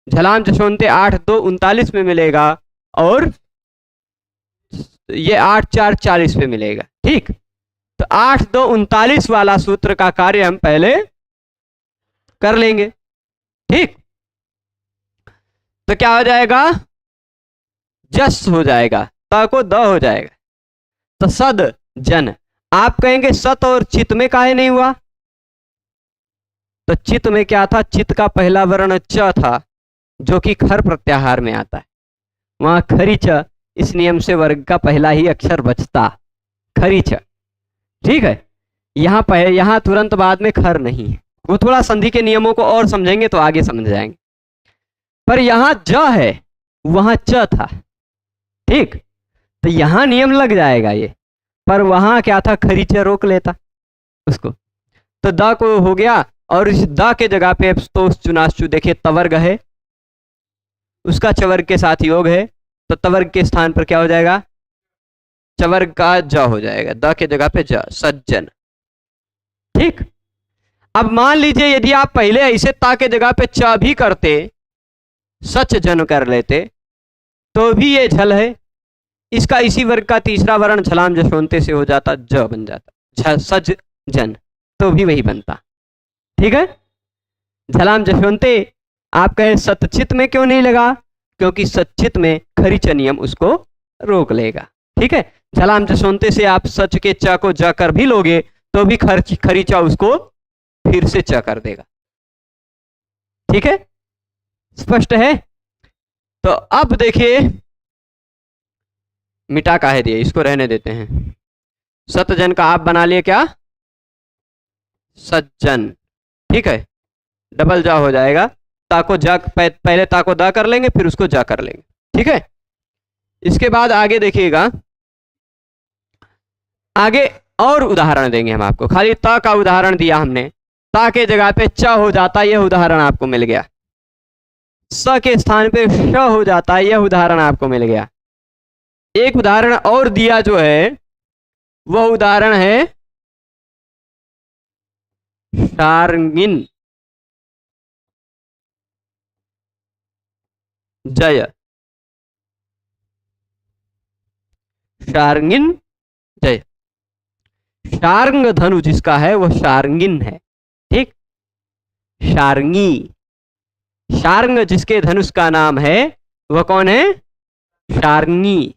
झलाम जशोंते 8-2-39 में मिलेगा, और ये 8-4-40 पे मिलेगा। ठीक, तो 8-2-39 वाला सूत्र का कार्य हम पहले कर लेंगे। ठीक, तो क्या हो जाएगा? जस हो जाएगा, ता को द हो जाएगा, तो सद जन। आप कहेंगे सत और चित में काहे नहीं हुआ? तो चित में क्या था? चित का पहला वर्ण च था, जो कि खर प्रत्याहार में आता है। वहां खरी च, इस नियम से वर्ग का पहला ही अक्षर बचता, खरी च। ठीक है, यहां तुरंत बाद में खर नहीं है। वो थोड़ा संधि के नियमों को और समझेंगे तो आगे समझ जाएंगे। पर यहां ज है, वहां च था। ठीक, तो यहां नियम लग जाएगा ये, पर वहां क्या था? खरीच रोक लेता उसको, तो द को हो गया। और इस द के जगह पे तो चुनाश्चु, देखिए तवर्ग है, उसका चवर्ग के साथ योग है, तो तवर्ग के स्थान पर क्या हो जाएगा? चवर्ग का ज हो जाएगा, द के जगह पे ज, सज्जन। ठीक, अब मान लीजिए यदि आप पहले ऐसे ता के जगह पे च भी करते, सच जन कर लेते, तो भी ये झल है। इसका इसी वर्ग का तीसरा वर्ण झलाम जशोंते से हो जाता, ज बन जाता, सज जन, तो भी वही बनता। ठीक है, झलाम जशोंते आप कहें सतचित में क्यों नहीं लगा? क्योंकि सचित में खरीच नियम उसको रोक लेगा। ठीक है, झलाम जशोंते से आप सच के च को ज कर भी लोगे तो भी खरीचा उसको फिर से च कर देगा। ठीक है, स्पष्ट है? तो अब देखिए, मिटा काहे दिए, इसको रहने देते हैं। सतजन का आप बना लिए क्या, सज्जन, ठीक है, डबल जा हो जाएगा। ताको जा, पहले ताको दा कर लेंगे, फिर उसको जा कर लेंगे, ठीक है। इसके बाद आगे देखिएगा, आगे और उदाहरण देंगे हम आपको। खाली ता का उदाहरण दिया हमने, ता के जगह पे च हो जाता, यह उदाहरण आपको मिल गया। स के स्थान पे श हो जाता है, यह उदाहरण आपको मिल गया। एक उदाहरण और दिया जो है, वह उदाहरण है शार्ङ्गिन जय। शार्ङ्गिन जय, शार्ंग धनु जिसका है वह शार्ङ्गिन है, ठीक। शार्ंगी, शार्ंग जिसके धनुष का नाम है वह कौन है, शार्ंगी।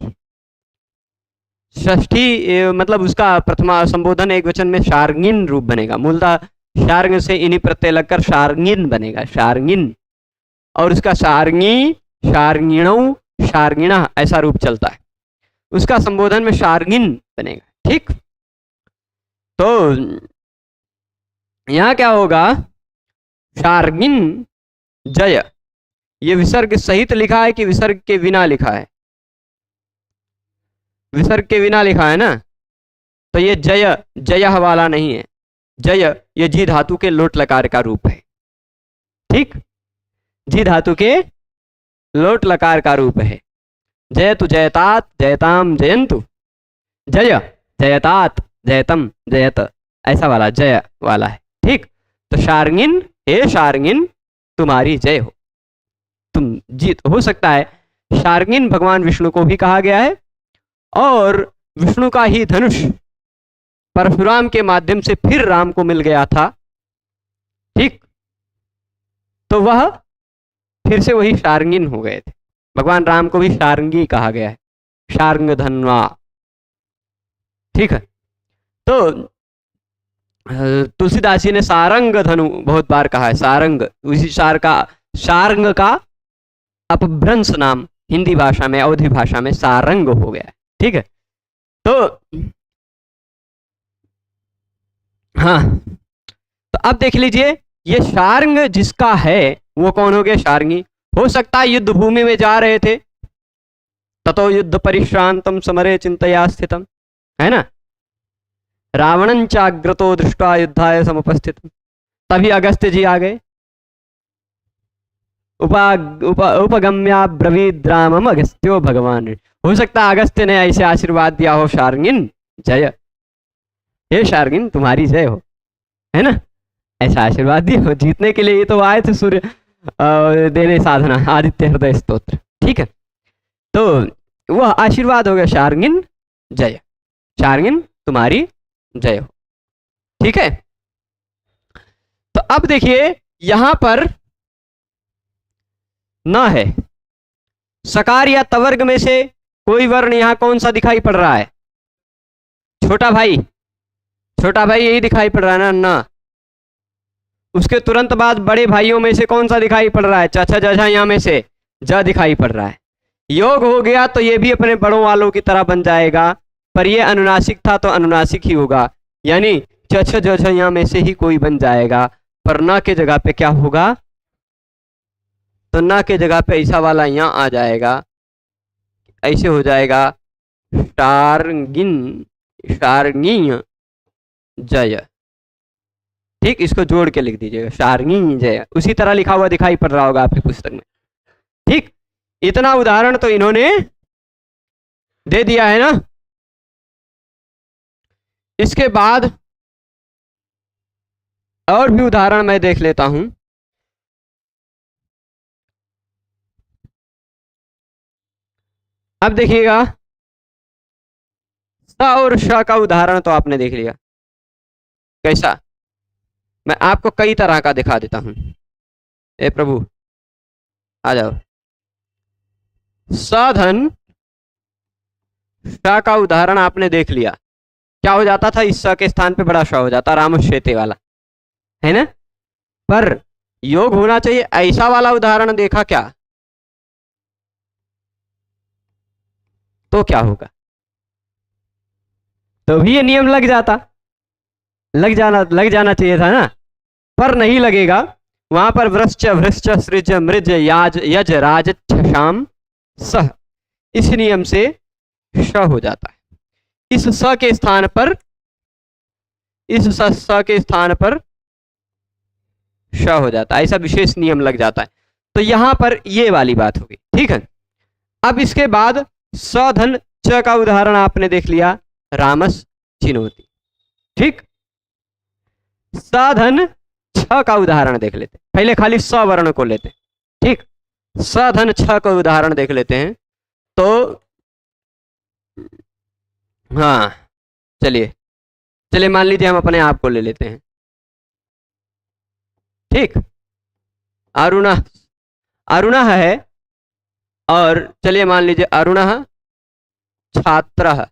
षष्ठी मतलब उसका प्रथमा संबोधन एक वचन में शार्ङ्गिन रूप बनेगा। मूलतः शार्ंग से इन्हीं प्रत्यय लगकर शार्ङ्गिन बनेगा, शार्ङ्गिन। और उसका शार्ङ्गी, शार्ङ्गिणौ, शार्ङ्गिणः ऐसा रूप चलता है। उसका संबोधन में शार्ङ्गिन बनेगा, ठीक। तो यहां क्या होगा, शार्ङ्गिन जय। ये विसर्ग सहित लिखा है कि विसर्ग के बिना लिखा है, विसर्ग के बिना लिखा है ना, तो ये जय जय वाला नहीं है। जय ये जी धातु के लोट लकार का रूप है, ठीक। जी धातु के लोट लकार का रूप है। जयतु जयतात जयताम जयंतु, जय जयतात जयतम जयत, ऐसा वाला जय वाला है, ठीक। तो शार्ङ्गिन, हे शार्ङ्गिन तुम्हारी जय हो, तुम जीत। हो सकता है शार्ङ्गिन भगवान विष्णु को भी कहा गया है, और विष्णु का ही धनुष परशुराम के माध्यम से फिर राम को मिल गया था, ठीक। तो वह फिर से वही शार्ङ्गिन हो गए थे। भगवान राम को भी शार्ङ्गी कहा गया है, शार्ङ्ग धन्वा, ठीक है। तो तुलसीदास जी ने सारंग धनु बहुत बार कहा है। सारंग उसी शार्ङ्ग का अपभ्रंश नाम हिंदी भाषा में, अवधी भाषा में सारंग हो गया है, ठीक है। तो हाँ, तो अब देख लीजिए, ये शार्ङ्ग जिसका है वो कौन हो गया, शार्ङ्गी। हो सकता है युद्ध भूमि में जा रहे थे, ततो युद्ध परिश्रांतम समरे चिंतया स्थितम, है ना। रावणं चाग्रतो दृष्ट्वा युद्धाय समुपस्थितम, तभी अगस्त्य जी आ गए। उपगम्या ब्रवीद रामम अगस्त्यो भगवान। हो सकता है अगस्त्य ने ऐसे आशीर्वाद दिया हो, शार्ङ्गिन जय, हे शार्ङ्गिन तुम्हारी जय हो, है ना, ऐसा आशीर्वाद दिया हो। जीतने के लिए ये तो आए थे सूर्य देने साधना, आदित्य हृदय स्तोत्र, ठीक है। तो वह आशीर्वाद हो गया, शार्ङ्गिन जय, शार्ङ्गिन तुम्हारी जय हो, ठीक है। तो अब देखिए यहां पर न है, सकार या तवर्ग में से कोई वर्ण यहां कौन सा दिखाई पड़ रहा है, छोटा भाई, छोटा भाई यही दिखाई पड़ रहा है ना, न। उसके तुरंत बाद बड़े भाइयों में से कौन सा दिखाई पड़ रहा है, चाचा जजा, यहाँ में से ज दिखाई पड़ रहा है। योग हो गया तो ये भी अपने बड़ों वालों की तरह बन जाएगा, पर ये अनुनासिक था तो अनुनासिक ही होगा, यानी चछ जछ यहाँ में से ही कोई बन जाएगा। पर न के जगह पे क्या होगा, तो न के जगह पे ऐसा वाला यहाँ आ जाएगा, ऐसे हो जाएगा शार्ङ्गिन, शार्ङ्गी जय, ठीक। इसको जोड़ के लिख दीजिएगा, शार्ङ्गी जय। उसी तरह लिखा हुआ दिखाई पड़ रहा होगा आपकी पुस्तक में, ठीक। इतना उदाहरण तो इन्होंने दे दिया है ना। इसके बाद और भी उदाहरण मैं देख लेता हूं। अब देखिएगा, स और श का उदाहरण तो आपने देख लिया, कैसा, मैं आपको कई तरह का दिखा देता हूं। ए प्रभु आ जाओ। साधन श का उदाहरण आपने देख लिया, क्या हो जाता था, इस स के स्थान पे बड़ा श हो जाता, रामश्वेते वाला, है ना। पर योग होना चाहिए ऐसा वाला उदाहरण देखा क्या, तो क्या होगा? तो भी ये नियम लग जाना चाहिए था ना, पर नहीं लगेगा। वहां पर वृश्च वृश्च सृज मृज याज यज राज छाम सह, इस नियम से श हो जाता है। इस स के स्थान पर, इस स के स्थान पर श हो जाता है, ऐसा विशेष नियम लग जाता है। तो यहां पर ये वाली बात होगी, ठीक है। अब इसके बाद स धन च का उदाहरण आपने देख लिया, रामस चिनोती, ठीक। स धन छ का उदाहरण देख लेते, पहले खाली स वर्ण को लेते, ठीक। स धन छ का उदाहरण देख लेते हैं। तो हाँ, चलिए चलिए मान लीजिए हम अपने आप को ले लेते हैं, ठीक। अरुण, अरुण है, और चलिए मान लीजिए अरुण छात्र,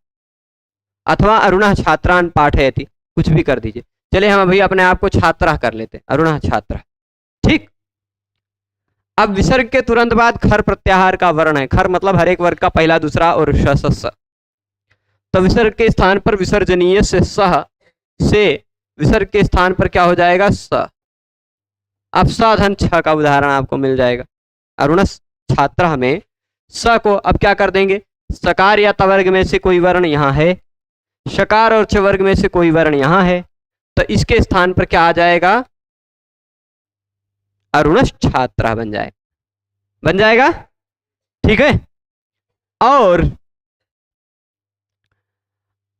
अथवा अरुण छात्रान पाठयति, कुछ भी कर दीजिए। चलिए हम अभी अपने आप को छात्र कर लेते हैं, अरुण छात्र, ठीक। अब विसर्ग के तुरंत बाद खर प्रत्याहार का वर्ण है, खर मतलब हर एक वर्ग का पहला दूसरा और श। तो विसर्ग के स्थान पर विसर्जनीय से सह, से विसर्ग के स्थान पर क्या हो जाएगा? स। अब स धन छ का उदाहरण आपको मिल जाएगा, अरुण छात्र में स को अब क्या कर देंगे? सकार या तवर्ग में से कोई वर्ण यहाँ है, शकार और च वर्ग में से कोई वर्ण यहाँ है, तो इसके स्थान पर क्या आ जाएगा? अरुण छात्र बन जाएगा, ठीक है। और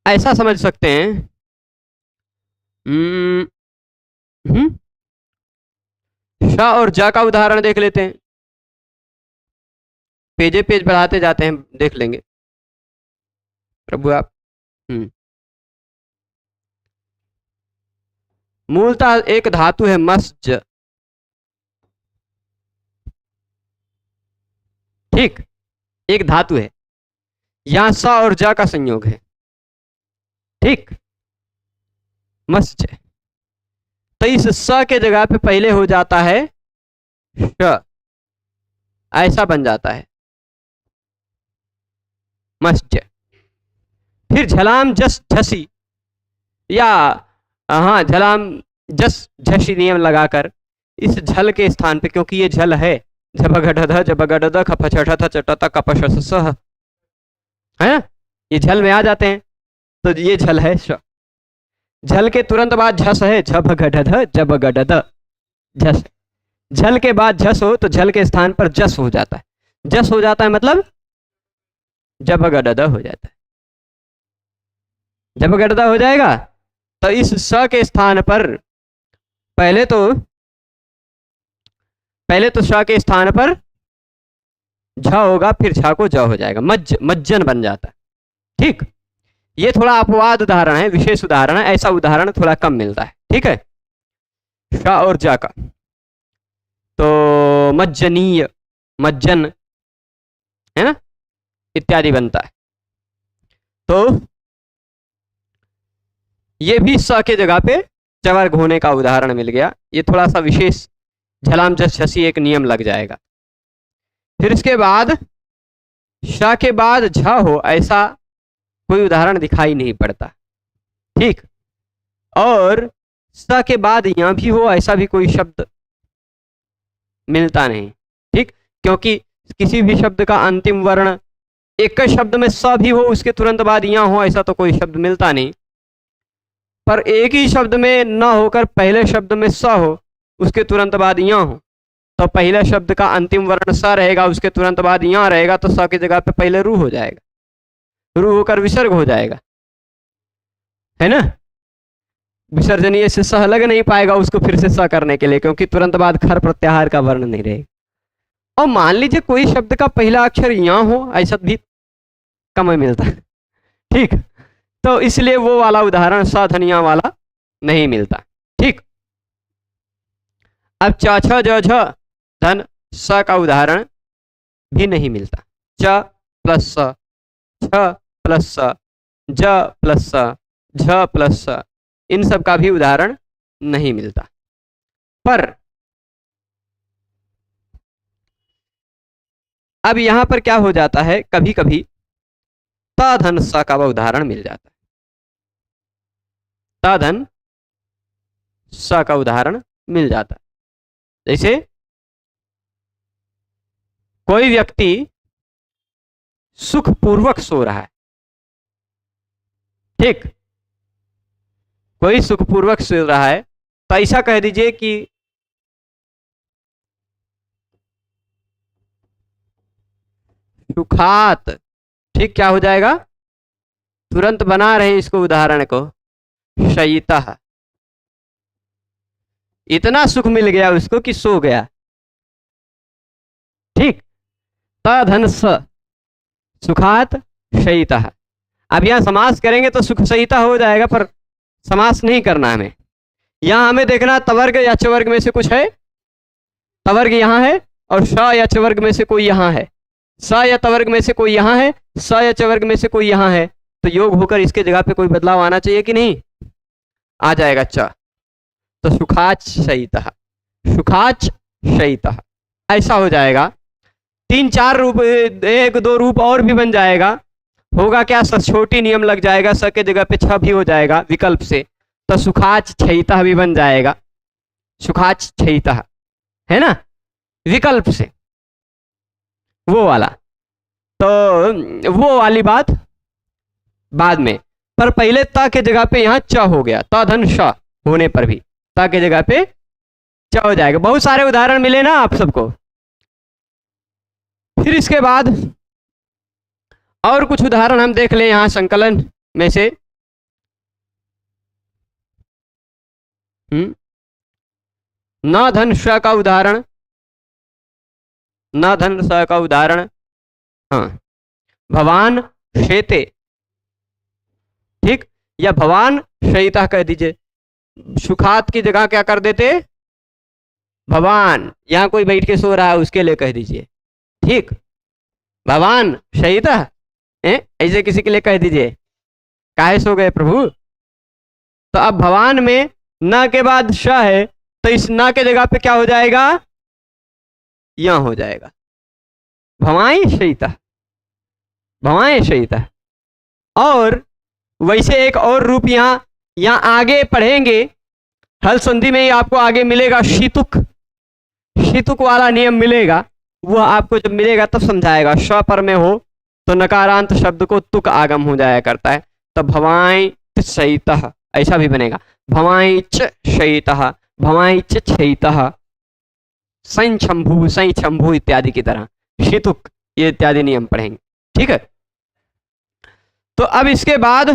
ऐसा समझ सकते हैं, श और ज का उदाहरण देख लेते हैं, पेजे पेज बढ़ाते जाते हैं, देख लेंगे प्रभु आप। मूलतः एक धातु है मस्ज, ठीक, एक धातु है, यहां स और ज का संयोग है, ठीक, मस्ज। तो इस स के जगह पे पहले हो जाता है श, ऐसा बन जाता है मस्ज। फिर झलाम जस झसी, या हाँ झलाम जस झसी नियम लगाकर इस झल के स्थान पे, क्योंकि ये झल है, झबगढ़ जबगढ़ खपछठ चटत कपश सह, है ना, ये झल में आ जाते हैं, तो ये झल है श। झल के तुरंत बाद झस है, झबगढ़ जबगढ़ झस, झल के बाद झस हो तो झल के स्थान पर जस हो जाता है, जस हो जाता है मतलब जबगढ़ हो जाता है, जबगढ़ हो जाएगा। तो इस स के स्थान पर पहले तो श के स्थान पर झ होगा, फिर झ को ज हो जाएगा, मज्जन बन जाता है, ठीक। ये थोड़ा अपवाद उदाहरण है, विशेष उदाहरण है, ऐसा उदाहरण थोड़ा कम मिलता है, ठीक है, श और ज का। तो मज्जनीय, मज्जन, है ना, इत्यादि बनता है। तो ये भी स के जगह पे चवर्ग होने का उदाहरण मिल गया, ये थोड़ा सा विशेष झलाम जस झसी एक नियम लग जाएगा। फिर इसके बाद श के बाद झ हो, ऐसा कोई उदाहरण दिखाई नहीं पड़ता, ठीक। और स के बाद यहां भी हो, ऐसा भी कोई शब्द मिलता नहीं, ठीक, क्योंकि किसी भी शब्द का अंतिम वर्ण एक शब्द में स भी हो, उसके तुरंत बाद यहां हो, ऐसा तो कोई शब्द मिलता नहीं। पर एक ही शब्द में न होकर पहले शब्द में स हो, उसके तुरंत बाद यहां हो, तो पहले शब्द का अंतिम वर्ण स रहेगा, उसके तुरंत बाद यहां रहेगा, तो स की जगह पे पहले रू हो जाएगा, रू होकर विसर्ग हो जाएगा, है ना। विसर्जनीय से स लग नहीं पाएगा उसको फिर से स करने के लिए, क्योंकि तुरंत बाद खर प्रत्याहार का वर्ण नहीं रहेगा। और मान लीजिए कोई शब्द का पहला अक्षर यहां हो, ऐसा भी कम मिलता है, ठीक, तो इसलिए वो वाला उदाहरण स धनिया वाला नहीं मिलता, ठीक। अब च छ ज झ धन स का उदाहरण भी नहीं मिलता, च प्लस स, छ प्लस स, ज प्लस स, झ प्लस स, इन सब का भी उदाहरण नहीं मिलता। पर अब यहां पर क्या हो जाता है, कभी कभी त धन स का वह उदाहरण मिल जाता है। त धन स का उदाहरण मिल जाता है। जैसे कोई व्यक्ति सुखपूर्वक सो रहा है, ठीक, कोई सुखपूर्वक सो रहा है, तो ऐसा कह दीजिए कि सुखात, ठीक, क्या हो जाएगा, तुरंत बना रहे हैं इसको उदाहरण को, शयितः, इतना सुख मिल गया उसको कि सो गया, ठीक। त धन स सुखात शयितः। अब यहां समास करेंगे तो सुख सहिता हो जाएगा, पर समास नहीं करना हमें। यहां हमें देखना तवर्ग या चवर्ग में से कुछ है, तवर्ग यहां है और स या चवर्ग में से कोई यहां है, स या तवर्ग में से कोई यहां है, स या चवर्ग में से कोई यहां है, तो योग होकर इसके जगह पे कोई बदलाव आना चाहिए कि नहीं, आ जाएगा च, तो सुखाच शयितः, सुखाच शयितः ऐसा हो जाएगा। 3-4 रूप, 1-2 रूप और भी बन जाएगा। होगा क्या, छोटी नियम लग जाएगा, स के जगह पे छ भी हो जाएगा विकल्प से, तो सुखाच छयितः भी बन जाएगा, सुखाच छयितः, है ना, विकल्प से, वो वाला। तो वो वाली बात बाद में, पर पहले त के जगह पे यहां च हो गया, त धन श होने पर भी त के जगह पे च हो जाएगा। बहुत सारे उदाहरण मिले ना आप सबको। फिर इसके बाद और कुछ उदाहरण हम देख लें यहां संकलन में से। न धन स का उदाहरण, न धन स का उदाहरण, हाँ, भवान शेते, ठीक, या भवान शयितः कह दीजिए। सुखात की जगह क्या कर देते, भवान, यहां कोई बैठ के सो रहा है उसके लिए कह दीजिए, ठीक, भवान शयितः, ऐसे किसी के लिए कह दीजिए, काहे सो गए प्रभु। तो अब भवान में न के बाद श है, तो इस न के जगह पे क्या हो जाएगा, यहां हो जाएगा, भवाई शयितः, भवाई शयितः। और वैसे एक और रूप यहां आगे पढ़ेंगे, हल संधि में ही आपको आगे मिलेगा शीतुक, शीतुक वाला नियम मिलेगा, वो आपको जब मिलेगा तब समझाएगा। श पर में हो तो नकारांत शब्द को तुक आगम हो जाया करता है, तो भवाई शयितः ऐसा भी बनेगा, भवाई च शयितः, भवाई च छयितः, सं शंभु इत्यादि की तरह शीतुक, ये इत्यादि नियम पढ़ेंगे, ठीक है। तो अब इसके बाद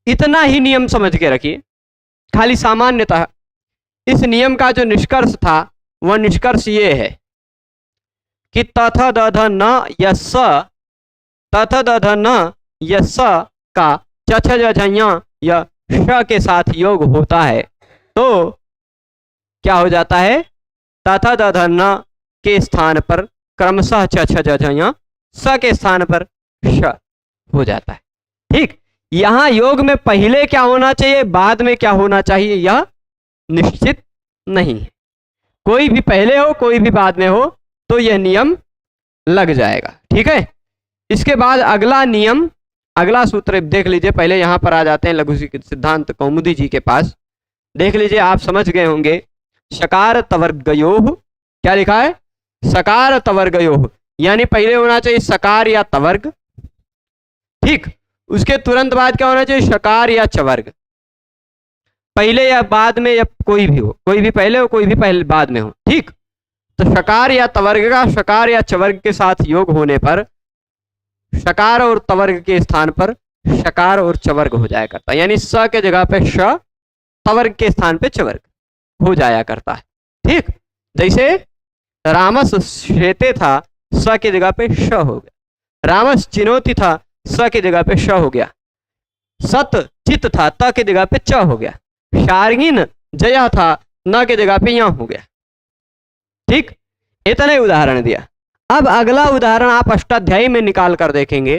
इतना ही नियम समझ के रखिए, खाली सामान्यतः इस नियम का जो निष्कर्ष था वह निष्कर्ष ये है कि तथ दध न यस, तथ दध न यस का चछ या श के साथ योग होता है तो क्या हो जाता है, तथ दध न के स्थान पर क्रमशः चछ स के स्थान पर श हो जाता है, ठीक। यहां योग में पहले क्या होना चाहिए, बाद में क्या होना चाहिए, यह निश्चित नहीं है। कोई भी पहले हो कोई भी बाद में हो तो यह नियम लग जाएगा, ठीक है। इसके बाद अगला नियम, अगला सूत्र देख लीजिए। पहले यहां पर आ जाते हैं लघु सिद्धांत कौमुदी जी के पास, देख लीजिए, आप समझ गए होंगे। सकार तवर्गयोः, क्या लिखा है, सकार तवर्गयोः, यानी पहले होना चाहिए सकार या तवर्ग, ठीक। उसके तुरंत बाद क्या होना चाहिए, शकार या चवर्ग, पहले या बाद में, या कोई भी हो, कोई भी पहले हो कोई भी पहले बाद में हो, ठीक। तो शकार या तवर्ग का शकार या चवर्ग के साथ योग होने पर शकार और तवर्ग के स्थान पर शकार और चवर्ग हो जाया करता है, यानी स के जगह पे श, तवर्ग के स्थान पे चवर्ग हो जाया करता है, ठीक। जैसे रामस शेते था, स के जगह पे श हो गया, रामस चिनोती था, स के जगह पे श हो गया, सत चित था, त के जगह पे च हो गया, शार्गिन जया था, न के जगह पे यहां हो गया, ठीक। इतने उदाहरण दिया। अब अगला उदाहरण आप अष्टाध्यायी में निकाल कर देखेंगे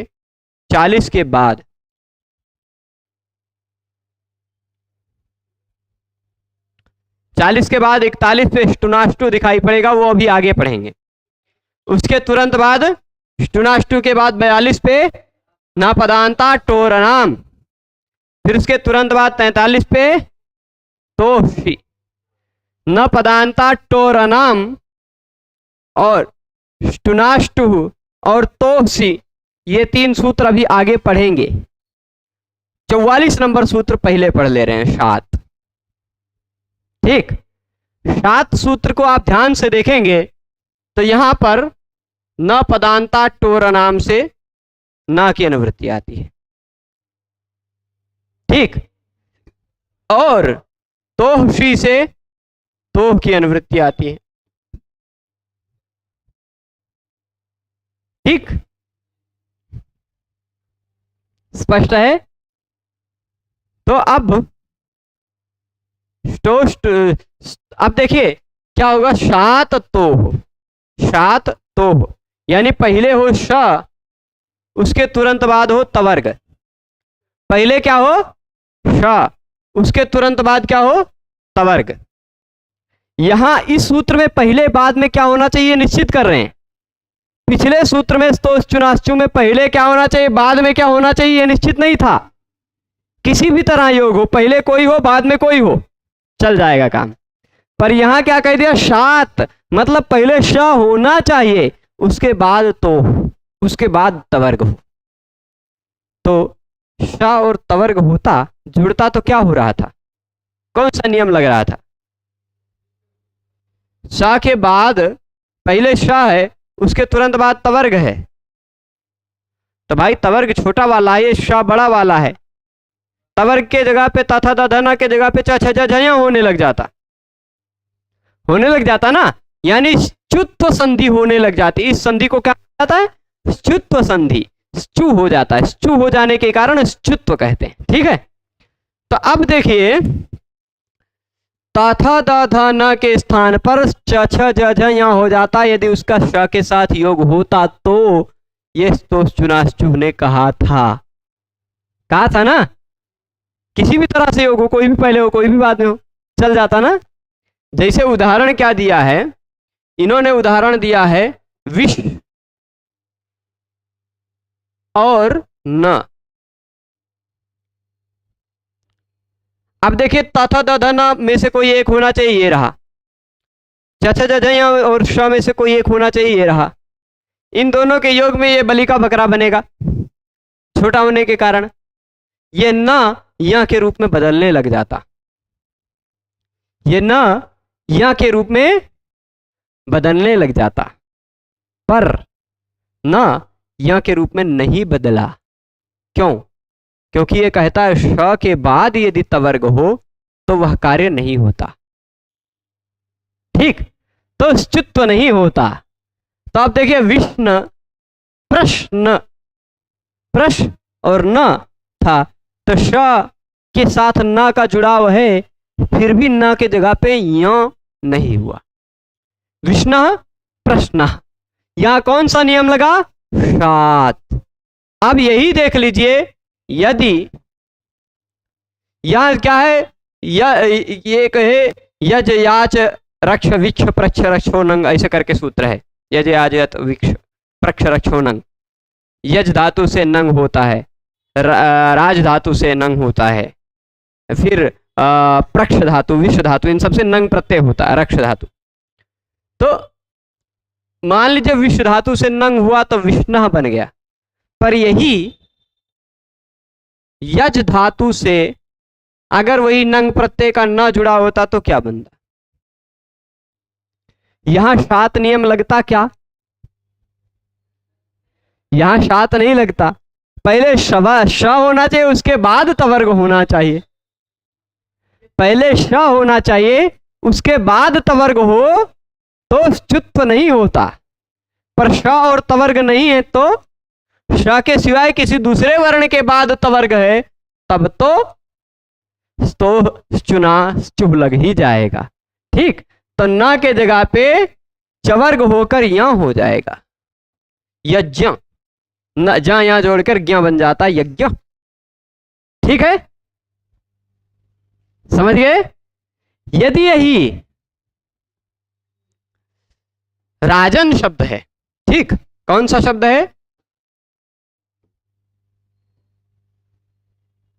40 के बाद, 40 के बाद 41 पे स्टुनास्टु दिखाई पड़ेगा, वो अभी आगे पढ़ेंगे। उसके तुरंत बाद स्टुनाष्टु के बाद 42 पे न पदांता टोरनाम, फिर उसके तुरंत बाद 43 पे तोषी, न पदांता टोरनाम और स्टुनाष्टु और तोषी, ये 3 सूत्र अभी आगे पढ़ेंगे। 44 नंबर सूत्र पहले पढ़ ले रहे हैं, शात। ठीक, शात सूत्र को आप ध्यान से देखेंगे तो यहां पर न पदांता टोरनाम से न की अनुवृत्ति आती है। ठीक, और तोषी से तोह की अनुवृत्ति आती है। ठीक, स्पष्ट है। तो अब अब देखिए क्या होगा, शात तोह, शात तोह, यानी पहले हो श, उसके तुरंत बाद हो तवर्ग। पहले क्या हो, श, उसके तुरंत बाद क्या हो, तवर्ग। यहां इस सूत्र में पहले बाद में क्या होना चाहिए निश्चित कर रहे हैं। पिछले सूत्र में स्तोश्चुनाश्चु में पहले क्या होना चाहिए, बाद में क्या होना चाहिए, ये निश्चित नहीं था। किसी भी तरह योग हो, पहले कोई हो बाद में कोई हो, चल जाएगा काम। पर यहां क्या कह दिया, शात, मतलब पहले श होना चाहिए, उसके बाद तो, उसके बाद तवर्ग हो। तो श और तवर्ग होता, जुड़ता तो क्या हो रहा था, कौन सा नियम लग रहा था। श के बाद पहले श है, उसके तुरंत बाद तवर्ग है, तो भाई तवर्ग छोटा वाला है, ये श बड़ा वाला है। तवर्ग के जगह पे तथा दधना के जगह पे च होने लग जाता, होने लग जाता ना, यानी च्युत्व संधि होने लग जाती। इस संधि को क्या कहता है, च्युत्व संधि, स्चु हो जाता है, स्चु हो जाने के कारण च्युत्व कहते हैं। ठीक है, तो अब देखिए तथा दधना के स्थान पर च यहां हो जाता, यदि उसका श के साथ योग होता तो ये स्तोश्चुनाश्चु ने कहा था ना, किसी भी तरह से योग हो, कोई भी पहले हो कोई भी बाद में हो, चल जाता ना। जैसे उदाहरण क्या दिया है, इन्होंने उदाहरण दिया है विष और न। अब देखिए तथा दधना में से कोई एक होना चाहिए, ये रहा। चछजया और श में से कोई एक होना चाहिए, ये रहा। इन दोनों के योग में ये बलि का बकरा बनेगा, छोटा होने के कारण ये न या के रूप में बदलने लग जाता, ये न या के रूप में बदलने लग जाता, पर न या के रूप में नहीं बदला। क्यों, क्योंकि ये कहता है श के बाद यदि तवर्ग हो तो वह कार्य नहीं होता। ठीक, तो च्युत्व नहीं होता। तो आप देखिए विष्णु प्रश्न, प्रश्न और न था, तो श के साथ न का जुड़ाव है, फिर भी न के जगह पे य नहीं हुआ। विष्णु प्रश्न, यहां कौन सा नियम लगा, शात। अब यही देख लीजिए, यदि यहां क्या है, ये कहे यज याच रक्ष विक्ष प्रक्ष रक्षोनंग, ऐसे करके सूत्र है। यज याच विक्ष प्रक्ष रक्षोनंग, यज धातु से नंग होता है, राज धातु से नंग होता है, फिर प्रक्ष धातु विश्व धातु, इन सबसे नंग प्रत्यय होता है, रक्ष धातु। तो मान लीजिए विश्व धातु से नंग हुआ तो विष्णु बन गया, पर यही यज धातु से अगर वही नंग प्रत्यय का न जुड़ा होता तो क्या बनता, यहां शात नियम लगता क्या, यहां शात नहीं लगता। पहले श होना चाहिए, उसके बाद तवर्ग होना चाहिए। पहले श होना चाहिए, उसके बाद तवर्ग हो तो च्युत्व नहीं होता। पर श और तवर्ग नहीं है, तो श के सिवाय किसी दूसरे वर्ण के बाद तवर्ग है, तब तो चुना चुभ लग ही जाएगा। ठीक, तो न के जगह पे चवर्ग होकर यहां हो जाएगा, यज्ञ, न जा यहां जोड़कर ज्ञ बन जाता, यज्ञ। ठीक है, समझ गए। यदि यही राजन शब्द है, ठीक, कौन सा शब्द है?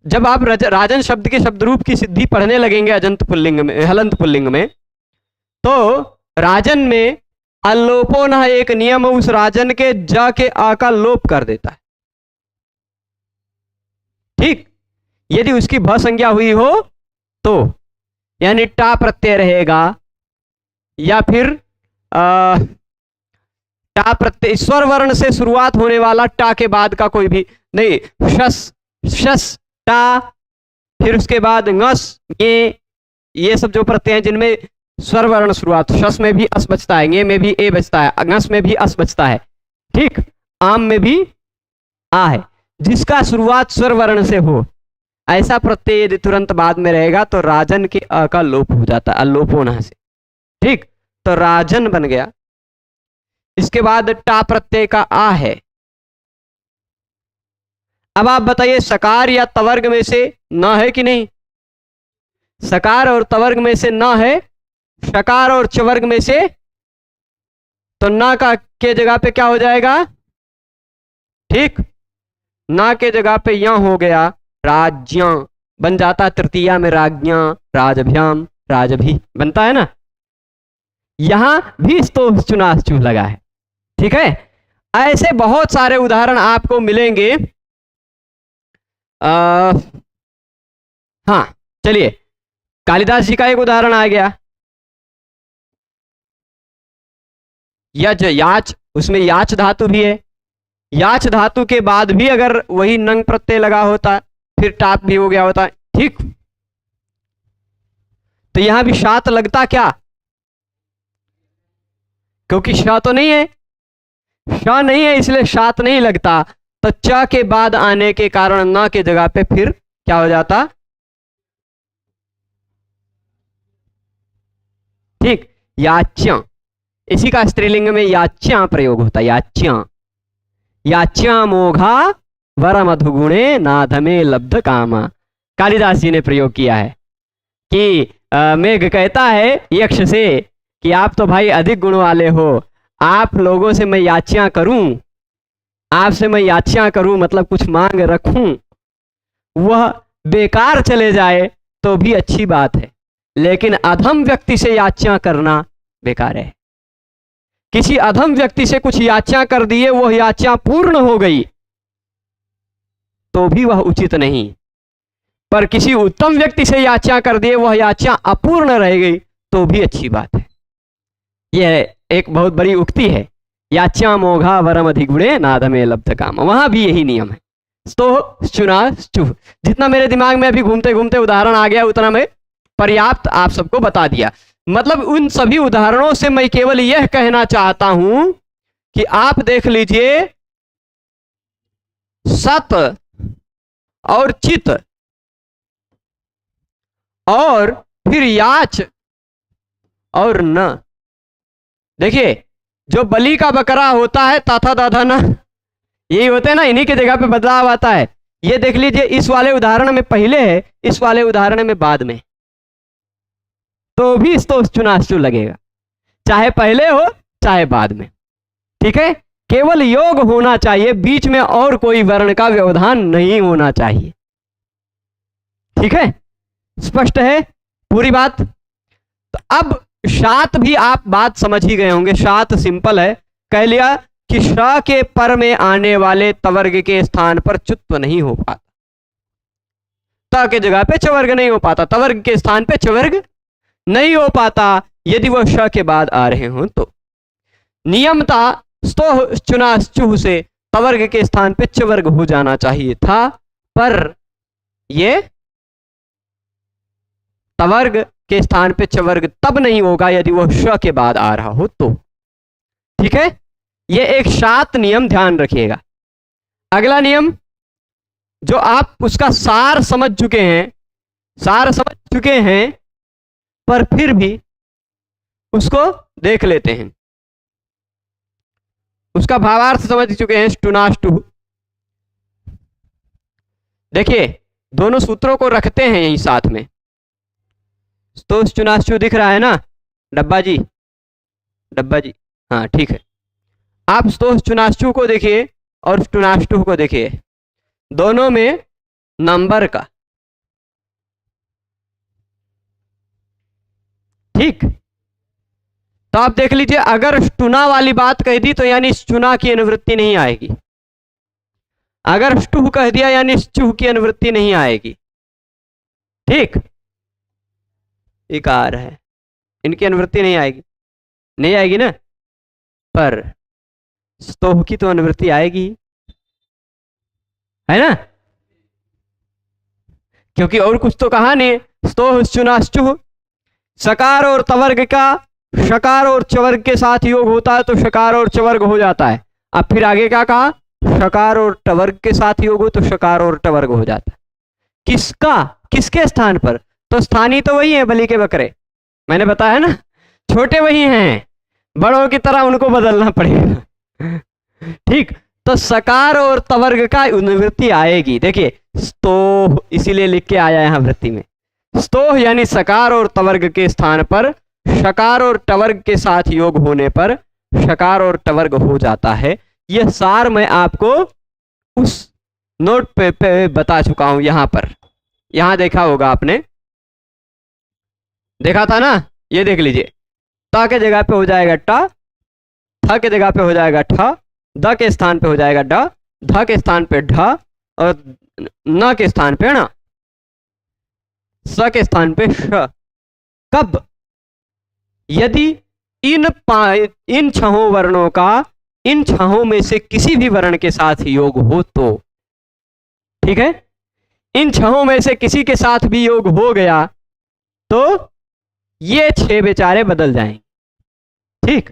जब आप राजन शब्द के शब्द रूप की सिद्धि पढ़ने लगेंगे अजंत पुल्लिंग में, हलंत पुल्लिंग में, तो राजन में अल्लोपो न एक नियम उस राजन के ज के आ का लोप कर देता है। ठीक, यदि उसकी भ संज्ञा हुई हो तो, यानी टा प्रत्यय रहेगा, या फिर टा प्रत्यय स्वर वर्ण से शुरुआत होने वाला टा के बाद का कोई भी नहीं, शस शस टा, फिर उसके बाद ngस, ये सब जो प्रत्यय हैं जिनमें स्वर वर्ण शुरुआत, शस में भी अस बचता है, गे में भी ए बचता है, ngस में भी अस बचता है, ठीक, आम में भी आ है, जिसका शुरुआत स्वर वर्ण से हो, ऐसा प्रत्यय यदि तुरंत बाद में रहेगा तो राजन के अ का लोप हो जाता है, अल्लोप होना से। ठीक, तो राजन बन गया। इसके बाद टा प्रत्यय का आ है। अब आप बताइए सकार या तवर्ग में से न है कि नहीं? सकार और तवर्ग में से न है, शकार और चवर्ग में से, तो न का के जगह पे क्या हो जाएगा? ठीक, न के जगह पे यहां हो गया राज्यां, बन जाता तृतीया में राज्ञां, राजभ्याम, राजभी बनता है ना। यहां भी तो चुनाचू लगा है। ठीक है, ऐसे बहुत सारे उदाहरण आपको मिलेंगे। हाँ चलिए, कालिदास जी का एक उदाहरण आ गया, यज याच, उसमें याच धातु भी है। याच धातु के बाद भी अगर वही नंग प्रत्यय लगा होता फिर टाप भी हो गया होता। ठीक, तो यहां भी शात लगता क्या? क्योंकि श तो नहीं है, श नहीं है, इसलिए शात नहीं लगता। तो च के बाद आने के कारण न के जगह पे फिर क्या हो जाता? ठीक, याच्या, इसी का स्त्रीलिंग में याच्या प्रयोग होता है, याच्या, याच्या मोघा वर मधुगुणे नाधमे लब्ध कामा। कालिदास जी ने प्रयोग किया है कि मेघ कहता है यक्ष से कि आप तो भाई अधिक गुण वाले हो, आप लोगों से मैं याचियां करूं, आपसे मैं याचियां करूं मतलब कुछ मांग रखूं, वह बेकार चले जाए तो भी अच्छी बात है, लेकिन अधम व्यक्ति से याचियां करना बेकार है। किसी अधम व्यक्ति से कुछ याचियां कर दिए, वह याचियां पूर्ण हो गई तो भी वह उचित नहीं, पर किसी उत्तम व्यक्ति से याचियां कर दिए, वह याचियां अपूर्ण रह गई तो भी अच्छी बात है। यह एक बहुत बड़ी उक्ति है, याच्या मोघा वरम अधिगुणे नादमे लब्ध काम। वहां भी यही नियम है। तो चुना चुह, जितना मेरे दिमाग में अभी घूमते घूमते उदाहरण आ गया उतना मैं पर्याप्त आप सबको बता दिया। मतलब उन सभी उदाहरणों से मैं केवल यह कहना चाहता हूं कि आप देख लीजिए, सत और चित और फिर याच और न, देखिए जो बलि का बकरा होता है ताथा दाधा ना, यही होते हैं ना, इन्हीं की जगह पे बदलाव आता है। ये देख लीजिए, इस वाले उदाहरण में पहले है, इस वाले उदाहरण में बाद में, तो भी तो चुनाचु लगेगा, चाहे पहले हो चाहे बाद में। ठीक है, केवल योग होना चाहिए, बीच में और कोई वर्ण का व्यवधान नहीं होना चाहिए। ठीक है, स्पष्ट है पूरी बात? तो अब शात भी आप बात समझ ही गए होंगे। शात सिंपल है, कह लिया कि श के पर में आने वाले तवर्ग के स्थान पर चुत्व नहीं हो पाता, त के जगह पे चवर्ग नहीं हो पाता, तवर्ग के स्थान पे चवर्ग नहीं हो पाता यदि वह श के बाद आ रहे हों तो। नियमता स्तो चुना चुह से तवर्ग के स्थान पे चवर्ग हो जाना चाहिए था, पर ये तवर्ग के स्थान पे चवर्ग तब नहीं होगा यदि वह श के बाद आ रहा हो तो। ठीक है, ये एक शात नियम ध्यान रखिएगा। अगला नियम जो आप उसका सार समझ चुके हैं, सार समझ चुके हैं, पर फिर भी उसको देख लेते हैं, उसका भावार्थ समझ चुके हैं। टुनाष्टु, देखिए दोनों सूत्रों को रखते हैं यही साथ में। तो चुनाष्टु दिख रहा है ना, डब्बा जी, डब्बा जी, हाँ ठीक है। आप स्तोह चुनाष्टु को देखिए और टुनाष्टु को देखिए, दोनों में नंबर का, ठीक। तो आप देख लीजिए, अगर टुना वाली बात कह दी तो यानी चुना की अनुवृत्ति नहीं आएगी, अगर स्टुह कह दिया यानी चूह की अनुवृत्ति नहीं आएगी, ठीक। इकार है, इनकी अनुवृत्ति नहीं आएगी, नहीं आएगी ना, पर स्तोह की तो अनुवृत्ति आएगी, है ना, क्योंकि और कुछ तो कहा नहीं। स्तोह चुनाश्चुह, सकार और तवर्ग का शकार और चवर्ग के साथ योग होता है तो शकार और चवर्ग हो जाता है। अब फिर आगे क्या कहा, शकार और टवर्ग के साथ योग हो तो शकार और टवर्ग हो जाता है। किसका, किसके स्थान पर, तो स्थानीय तो वही है, बलि के बकरे, मैंने बताया ना, छोटे वही हैं, बड़ों की तरह उनको बदलना पड़ेगा, ठीक। तो सकार और तवर्ग का अनुवृत्ति आएगी, देखिए स्तोह इसीलिए लिख के आया यहां वृत्ति में, स्तोह यानी सकार और तवर्ग के स्थान पर शकार और टवर्ग के साथ योग होने पर शकार और टवर्ग हो जाता है। यह सार मैं आपको उस नोट पे बता चुका हूं, यहां पर, यहां देखा होगा आपने, देखा था ना, ये देख लीजिए, ता के जगह पे हो जाएगा टा, थ के जगह पे हो जाएगा ठ, द के स्थान पे हो जाएगा ड, ध के स्थान पे ढ और न के स्थान पे ण, स के स्थान पे श। कब, यदि इन छहों वर्णों का इन छहों में से किसी भी वर्ण के साथ योग हो तो, ठीक है, इन छहों में से किसी के साथ भी योग हो गया तो ये 6 बेचारे बदल जाएंगे, ठीक।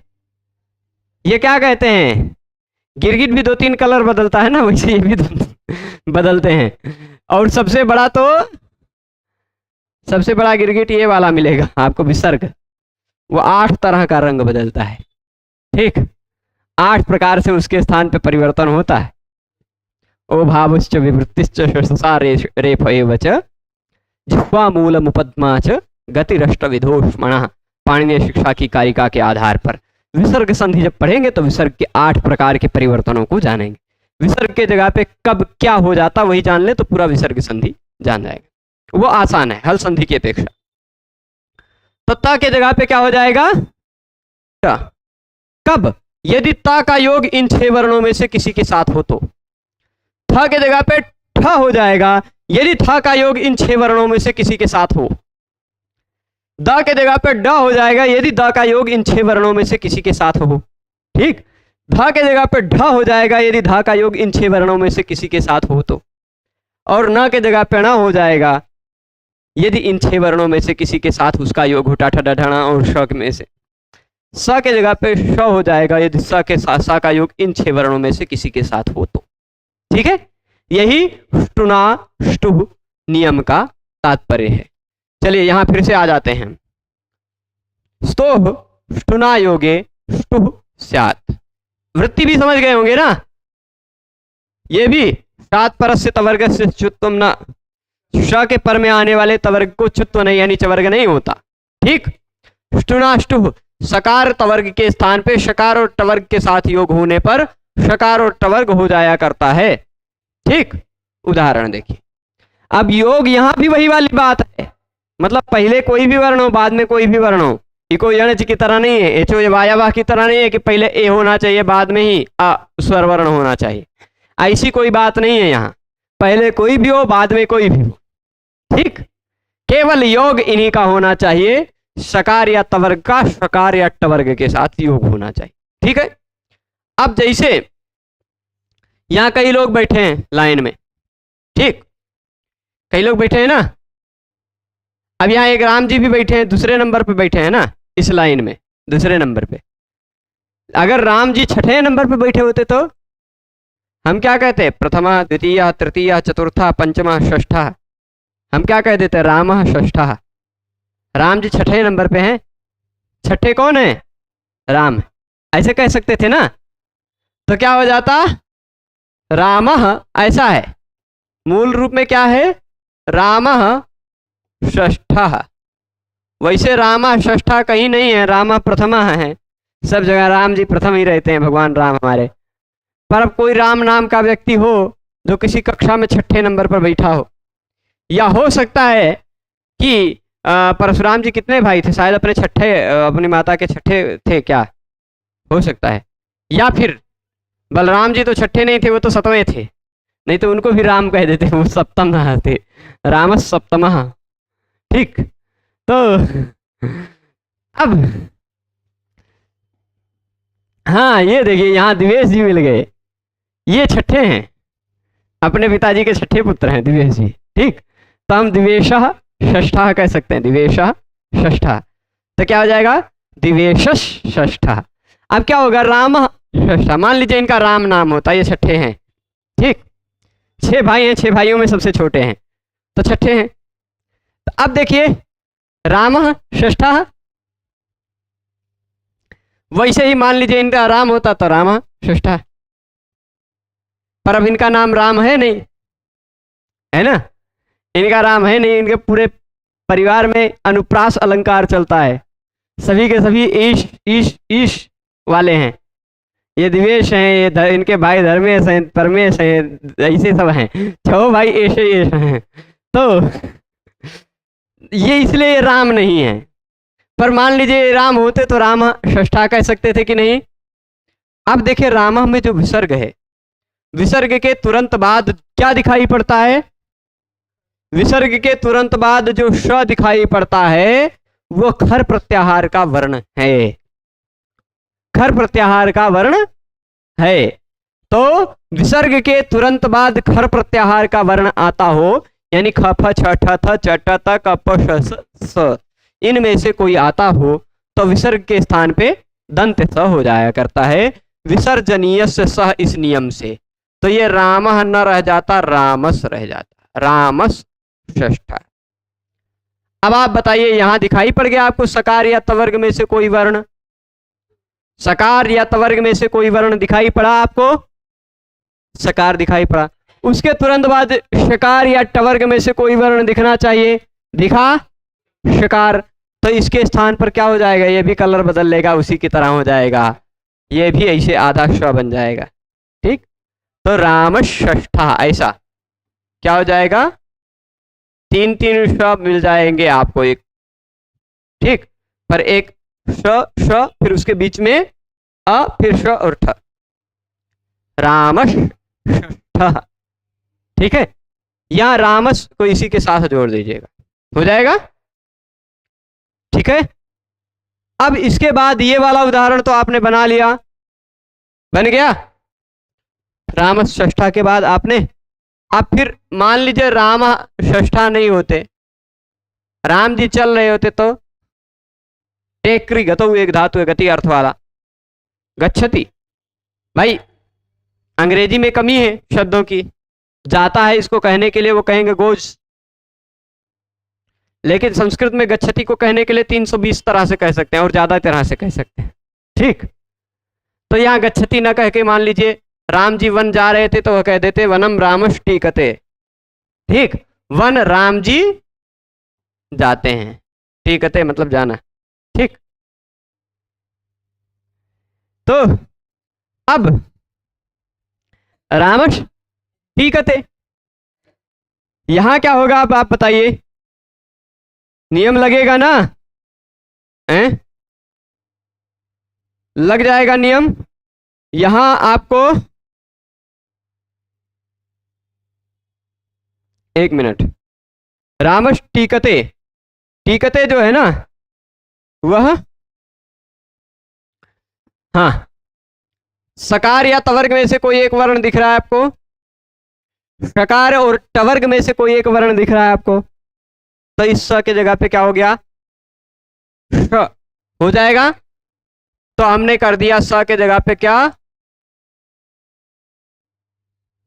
ये क्या कहते हैं, गिरगिट भी 2-3 कलर बदलता है ना, वैसे ये भी बदलते हैं। और सबसे बड़ा गिरगिट ये वाला मिलेगा आपको, विसर्ग, वो 8 तरह का रंग बदलता है, ठीक, 8 प्रकार से उसके स्थान पे परिवर्तन होता है। ओ भावश्च विवृत्तिश्च शशसा रेफ एव च जिह्वा मूलमुपद्मा च गतिरष्ट विधोष्मणः। पाणिनीय शिक्षा की कारिका के आधार पर विसर्ग संधि जब पढ़ेंगे तो विसर्ग के 8 प्रकार के परिवर्तनों को जानेंगे। विसर्ग के जगह पे कब क्या हो जाता वही जान ले तो पूरा विसर्ग संधि जान जाएगा, वो आसान है हल संधि की अपेक्षा। तो ता के जगह पे क्या हो जाएगा, टा। कब, यदि ता का योग इन 6 वर्णों में से किसी के साथ हो तो। थ के जगह पे ठ हो जाएगा यदि थ का योग इन 6 वर्णों में से किसी के साथ हो। द के जगह पे ड हो जाएगा यदि द का योग इन 6 वर्णों में से किसी के साथ हो, ठीक। ध के जगह पे ढ हो जाएगा यदि ध का योग इन 6 वर्णों में से किसी के साथ हो तो। और न के जगह पे न हो जाएगा यदि इन 6 वर्णों में से किसी के साथ उसका योग हो, टाठा डढ़ा और श में से। स के जगह पे श हो जाएगा यदि स के साथ सा का योग इन 6 वर्णों में से किसी के साथ हो तो, ठीक है। यही टुनाष्टुः नियम का तात्पर्य है। चलिए यहां फिर से आ जाते हैं। स्तोह टुना योगे टुः स्यात्, वृत्ति भी समझ गए होंगे ना, ये भी सात परस्य तवर्ग से च्युत्व न, श के पर में आने वाले तवर्ग को च्युत्व नहीं यानी चवर्ग नहीं होता, ठीक। टुनाष्टुः सकार तवर्ग के स्थान पे शकार और टवर्ग के साथ योग होने पर शकार और टवर्ग हो जाया करता है, ठीक। उदाहरण देखिए, अब योग यहां भी वही वाली बात है, मतलब पहले कोई भी वर्ण हो बाद में कोई भी वर्ण हो, ये कोई यणज की तरह नहीं है, एचो वायावाह की तरह नहीं है कि पहले ए होना चाहिए बाद में ही स्वर वर्ण होना चाहिए, ऐसी कोई बात नहीं है। यहाँ पहले कोई भी हो बाद में कोई भी हो, ठीक। केवल योग इन्हीं का होना चाहिए, शकार या तवर्ग का शकार या टवर्ग के साथ योग होना चाहिए, ठीक है। अब जैसे यहां कई लोग बैठे हैं लाइन में, ठीक, कई लोग बैठे हैं ना। अब यहाँ एक राम जी भी बैठे हैं, दूसरे नंबर पे बैठे हैं ना इस लाइन में, दूसरे नंबर पे। अगर राम जी 6ठे नंबर पे बैठे होते तो हम क्या कहते, प्रथमा द्वितीय तृतीय चतुर्था पंचमा षष्ठा, हम क्या कह देते, रामः षष्ठः। राम जी 6ठे नंबर पे हैं, 6ठे कौन है, राम, ऐसे कह सकते थे ना। तो क्या हो जाता, रामः ऐसा है, मूल रूप में क्या है, रामः षष्ठः। वैसे रामा षष्ठा कहीं नहीं है, रामा प्रथमा है, सब जगह राम जी प्रथम ही रहते हैं, भगवान राम हमारे। पर अब कोई राम नाम का व्यक्ति हो जो किसी कक्षा में 6ठे नंबर पर बैठा हो, या हो सकता है कि परशुराम जी कितने भाई थे, शायद अपने छठे, अपनी माता के छठे थे क्या, हो सकता है। या फिर बलराम जी तो छठे नहीं थे, वो तो सतवें थे, नहीं तो उनको भी राम कह देते, वो सप्तम थे, रामस सप्तमः। ठीक, तो अब हाँ ये देखिए यहाँ दिवेश जी मिल गए, ये छठे हैं, अपने पिताजी के छठे पुत्र हैं दिवेश जी। ठीक, तो हम दिवेशः षष्ठः कह सकते हैं, दिवेशः षष्ठः, तो क्या हो जाएगा दिवेशः षष्ठः। अब क्या होगा राम षष्ठः, मान लीजिए इनका राम नाम होता, ये छठे हैं। ठीक, 6 भाई हैं, 6 भाइयों में सबसे छोटे हैं तो छठे हैं। तो अब देखिए राम षष्ठः, वैसे ही मान लीजिए इनका राम होता तो राम षष्ठः, पर अब इनका नाम राम है नहीं, है ना, इनका राम है नहीं। इनके पूरे परिवार में अनुप्रास अलंकार चलता है, सभी के सभी ईश ईश ईश वाले हैं। ये दिवेश हैं, ये इनके भाई धर्मेश हैं, परमेश हैं, ऐसे सब हैं, 6 भाई ऐसे ऐसे हैं। तो ये इसलिए राम नहीं है। पर मान लीजिए राम होते तो राम षष्ठा कह सकते थे कि नहीं। अब देखिए राम में जो विसर्ग है, विसर्ग के तुरंत बाद क्या दिखाई पड़ता है, विसर्ग के तुरंत बाद जो श दिखाई पड़ता है वो खर प्रत्याहार का वर्ण है, खर प्रत्याहार का वर्ण है। तो विसर्ग के तुरंत बाद खर प्रत्याहार का वर्ण आता हो, यानी ख फ छ ठ थ च ट त क प श स, इनमें से कोई आता हो तो विसर्ग के स्थान पे दंत स हो जाया करता है, विसर्जनीय से सह, इस नियम से। तो ये राम न रह जाता, रामस रह जाता, रामस षष्ठा। अब आप बताइए यहां दिखाई पड़ गया आपको सकार या तवर्ग में से कोई वर्ण, सकार या तवर्ग में से कोई वर्ण दिखाई पड़ा आपको, सकार दिखाई पड़ा। उसके तुरंत बाद शकार या टवर्ग में से कोई वर्ण दिखना चाहिए, दिखा शकार, तो इसके स्थान पर क्या हो जाएगा, ये भी कलर बदल लेगा, उसी की तरह हो जाएगा, ये भी ऐसे आधा श बन जाएगा। ठीक, तो राम षष्ठा, ऐसा क्या हो जाएगा, 3 श मिल जाएंगे आपको एक। ठीक, पर एक श फिर उसके बीच में अ, फिर श और ठ, रामस षष्ठः। ठीक है, यहां रामस को इसी के साथ जोड़ दीजिएगा, हो जाएगा। ठीक है, अब इसके बाद ये वाला उदाहरण तो आपने बना लिया, बन गया रामस षष्ठा के बाद आपने। अब फिर मान लीजिए राम षष्ठा नहीं होते, राम जी चल रहे होते तो टेक्री गतौ, एक धातु है गति अर्थ वाला, गच्छति। भाई अंग्रेजी में कमी है शब्दों की, जाता है इसको कहने के लिए वो कहेंगे गोज, लेकिन संस्कृत में गच्छति को कहने के लिए 320 तरह से कह सकते हैं और ज्यादा तरह से कह सकते हैं। ठीक, तो यहां गच्छति ना कह के मान लीजिए राम जी वन जा रहे थे तो वह कह देते वनम रामश टीकते। ठीक, वन राम जी जाते हैं, टीकते मतलब जाना। ठीक, तो अब रामश टीकते, यहां क्या होगा अब आप बताइए, नियम लगेगा ना, लग जाएगा नियम। यहां आपको एक मिनट, रामश टीकते, टीकते जो है ना वह हाँ सकार या तवर्ग में से कोई एक वर्ण दिख रहा है आपको, सकार और टवर्ग में से कोई एक वर्ण दिख रहा है आपको, तो इस स के जगह पे क्या हो गया, श हो जाएगा। तो हमने कर दिया स के जगह पे क्या,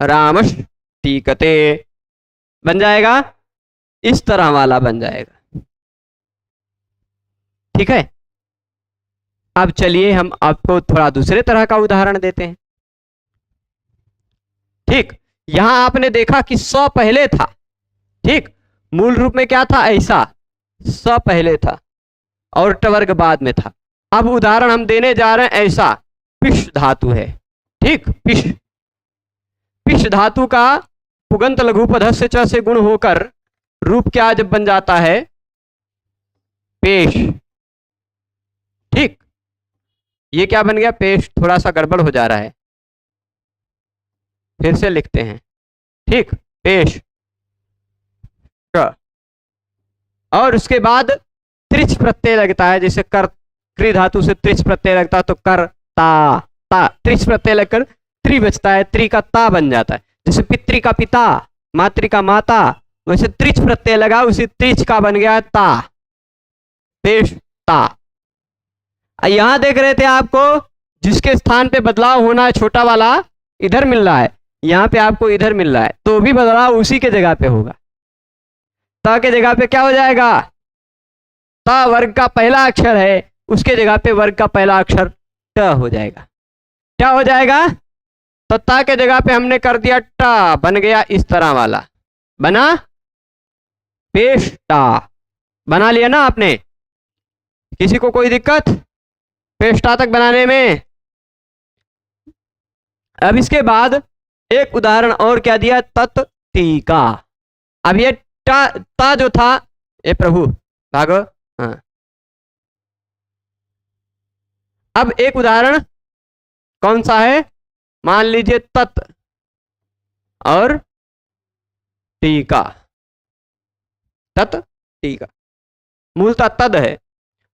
रामश टीकते बन जाएगा, इस तरह वाला बन जाएगा। ठीक है, अब चलिए हम आपको थोड़ा दूसरे तरह का उदाहरण देते हैं। ठीक, यहां आपने देखा कि स पहले था, ठीक, मूल रूप में क्या था, ऐसा स पहले था और टवर्ग बाद में था। अब उदाहरण हम देने जा रहे हैं ऐसा, पिश धातु है, ठीक, पिश, पिश धातु का पुगंत लघुपध से च से गुण होकर रूप क्या जब बन जाता है, पेश, ठीक, ये क्या बन गया, पेश। थोड़ा सा गड़बड़ हो जा रहा है, फिर से लिखते हैं, ठीक, पेश। और उसके बाद त्रिच प्रत्यय लगता है, जैसे कर, क्री धातु से त्रिच प्रत्यय लगता है तो कर ता, ता, त्रिच प्रत्यय लगकर त्रि बचता है, त्रि का ता बन जाता है। जैसे पितृ का पिता, मातृ का माता, वैसे त्रिच प्रत्यय लगा, उसी त्रिच का बन गया ता, पेश ता। यहां देख रहे थे आपको जिसके स्थान पे बदलाव होना है छोटा वाला इधर मिल रहा है, यहां पे आपको इधर मिल रहा है, तो भी बदलाव उसी के जगह पे होगा। ता के जगह पे क्या हो जाएगा, ता वर्ग का पहला अक्षर है, उसके जगह पे वर्ग का पहला अक्षर ट हो जाएगा। क्या हो जाएगा, तो ता के जगह पे हमने कर दिया टा, बन गया इस तरह वाला, बना पेश टा, बना लिया ना आपने। किसी को कोई दिक्कत पेश टा तक बनाने में? अब इसके बाद एक उदाहरण और क्या दिया, तत् टीका। अब ये ता जो था, ये प्रभु भागो, हाँ। अब एक उदाहरण कौन सा है, मान लीजिए तत् और टीका, तत् टीका, मूलतः तद है,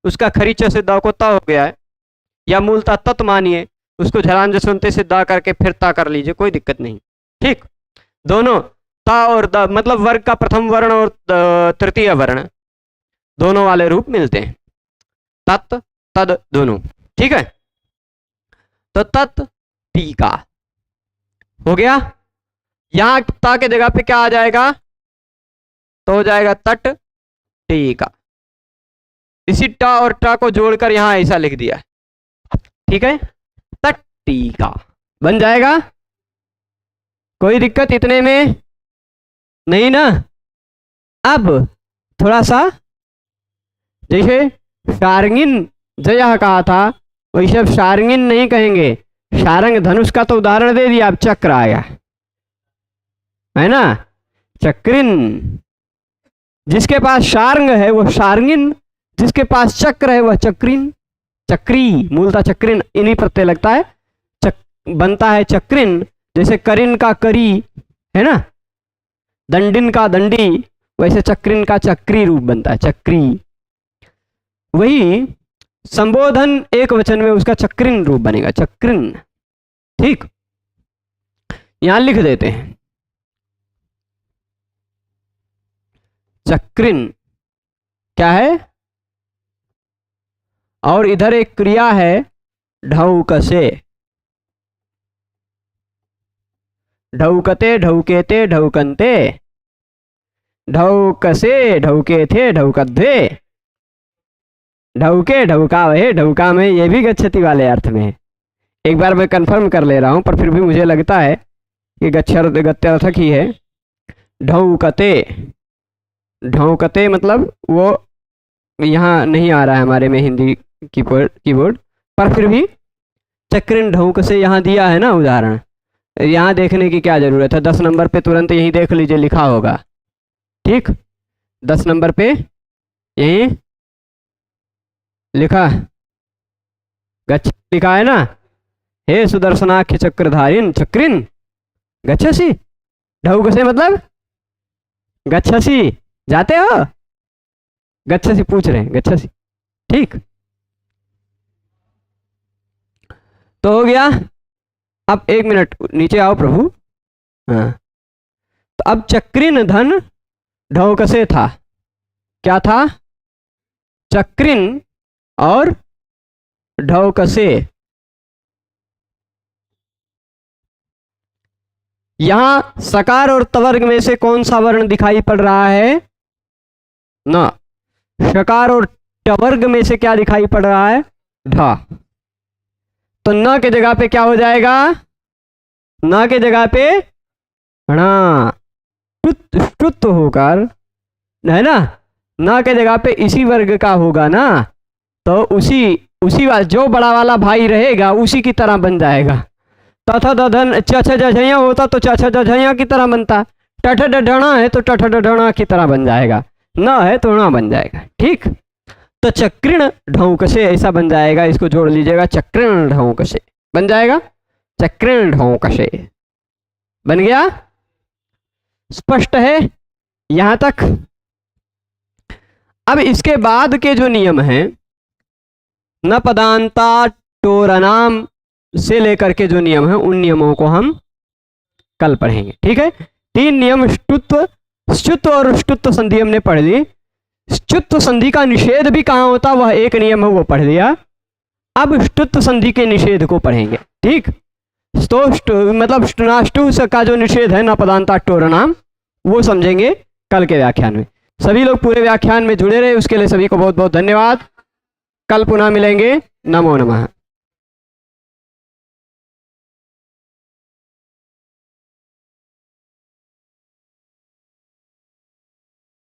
उसका खरीच से द को ता हो गया है, या मूलतः तत् मानिए, उसको झलान जसवंते से दा करके फिर ता कर लीजिए, कोई दिक्कत नहीं, ठीक। दोनों ता और द मतलब वर्ग का प्रथम वर्ण और तृतीय वर्ण दोनों वाले रूप मिलते हैं, तत् तद दोनों, ठीक है। तो तत् टीका हो गया। यहां ता के जगह पे क्या आ जाएगा, तो हो जाएगा तट टीका। इसी टा और टा को जोड़कर यहां ऐसा लिख दिया, ठीक है, तट टीका बन जाएगा। कोई दिक्कत इतने में नहीं ना। अब थोड़ा सा जैसे शार्ंगिन जया कहा था, वैसे अब शार्ंगिन नहीं कहेंगे, शारंग धनुष का तो उदाहरण दे दिया, अब चक्र आया है ना, चक्रिन। जिसके पास शार्ंग है वो शार्ंगिन, जिसके पास चक्र है वह चक्रिन, चक्री, मूलतः चक्रिन इन्हीं प्रत्यय लगता है, बनता है चक्रिन। जैसे करिन का करी है ना, दंडिन का दंडी, वैसे चक्रिन का चक्री रूप बनता है, चक्री। वही संबोधन एक वचन में उसका चक्रिन रूप बनेगा, चक्रिन, ठीक। यहां लिख देते हैं चक्रिन क्या है, और इधर एक क्रिया है ढौकसे, ढौकते, ढौकेते, ढौकनते, ढौकसे, ढौके थे, ढौकधे, ढौके, ढौका वहे, ढौका में, ये भी गच्छति वाले अर्थ में है। एक बार मैं कंफर्म कर ले रहा हूं, पर फिर भी मुझे लगता है कि गत्यर्थक ही है। ढौकते, ढौकते मतलब वो यहाँ नहीं आ रहा है हमारे में हिंदी कीबोर्ड, पर फिर भी चक्रिन ढौक से यहाँ दिया है ना उदाहरण, यहाँ देखने की क्या जरूरत है, 10 नंबर पे तुरंत यही देख लीजिए लिखा होगा, ठीक। 10 नंबर पे यही लिखा, गच्छ लिखा है ना, हे सुदर्शनाख्य चक्रधारिन चक्रिन गच्छसि, ढौक से मतलब गच्छसि, जाते हो, गच्छसि पूछ रहे हैं, गच्छसि, ठीक। तो हो गया। अब 1 मिनट नीचे आओ प्रभु, हाँ। तो अब चक्रिन धन ढौक से था, क्या था, चक्रिन और ढौक से। यहां सकार और तवर्ग में से कौन सा वर्ण दिखाई पड़ रहा है, न। शकार और टवर्ग में से क्या दिखाई पड़ रहा है, ढ। तो न के जगह पे क्या हो जाएगा, न के जगह पे णा, टुत होकर है ना, न के जगह पे इसी वर्ग का होगा ना, तो उसी उसी वाला जो बड़ा वाला भाई रहेगा उसी की तरह बन जाएगा। तथा दधन चछा जझैया होता तो चछा जझैया की तरह बनता, टठ डढणा है तो टठ डढणा की तरह बन जाएगा, न है तो ना बन जाएगा। ठीक, तो चक्रिण ढौंकसे ऐसा बन जाएगा, इसको जोड़ लीजिएगा, चक्रिण ढौंकसे बन जाएगा, चक्रिण ढौंकसे बन गया। स्पष्ट है यहां तक? अब इसके बाद के जो नियम हैं, न पदांता टोरनाम से लेकर के जो नियम हैं उन नियमों को हम कल पढ़ेंगे। ठीक है, 3 नियम ष्टुत्व, श्चुत्व और ष्टुत्व संधि हमने पढ़ ली। ष्टुत्व संधि का निषेध भी कहाँ होता, वह एक नियम है, वो पढ़ लिया। अब ष्टुत्व संधि के निषेध को पढ़ेंगे। ठीक, तो मतलब नाष्टु का जो निषेध है न पदांता टोरनाम, वो समझेंगे कल के व्याख्यान में। सभी लोग पूरे व्याख्यान में जुड़े रहे, उसके लिए सभी को बहुत बहुत धन्यवाद। कल पुनः मिलेंगे। नमो नमः।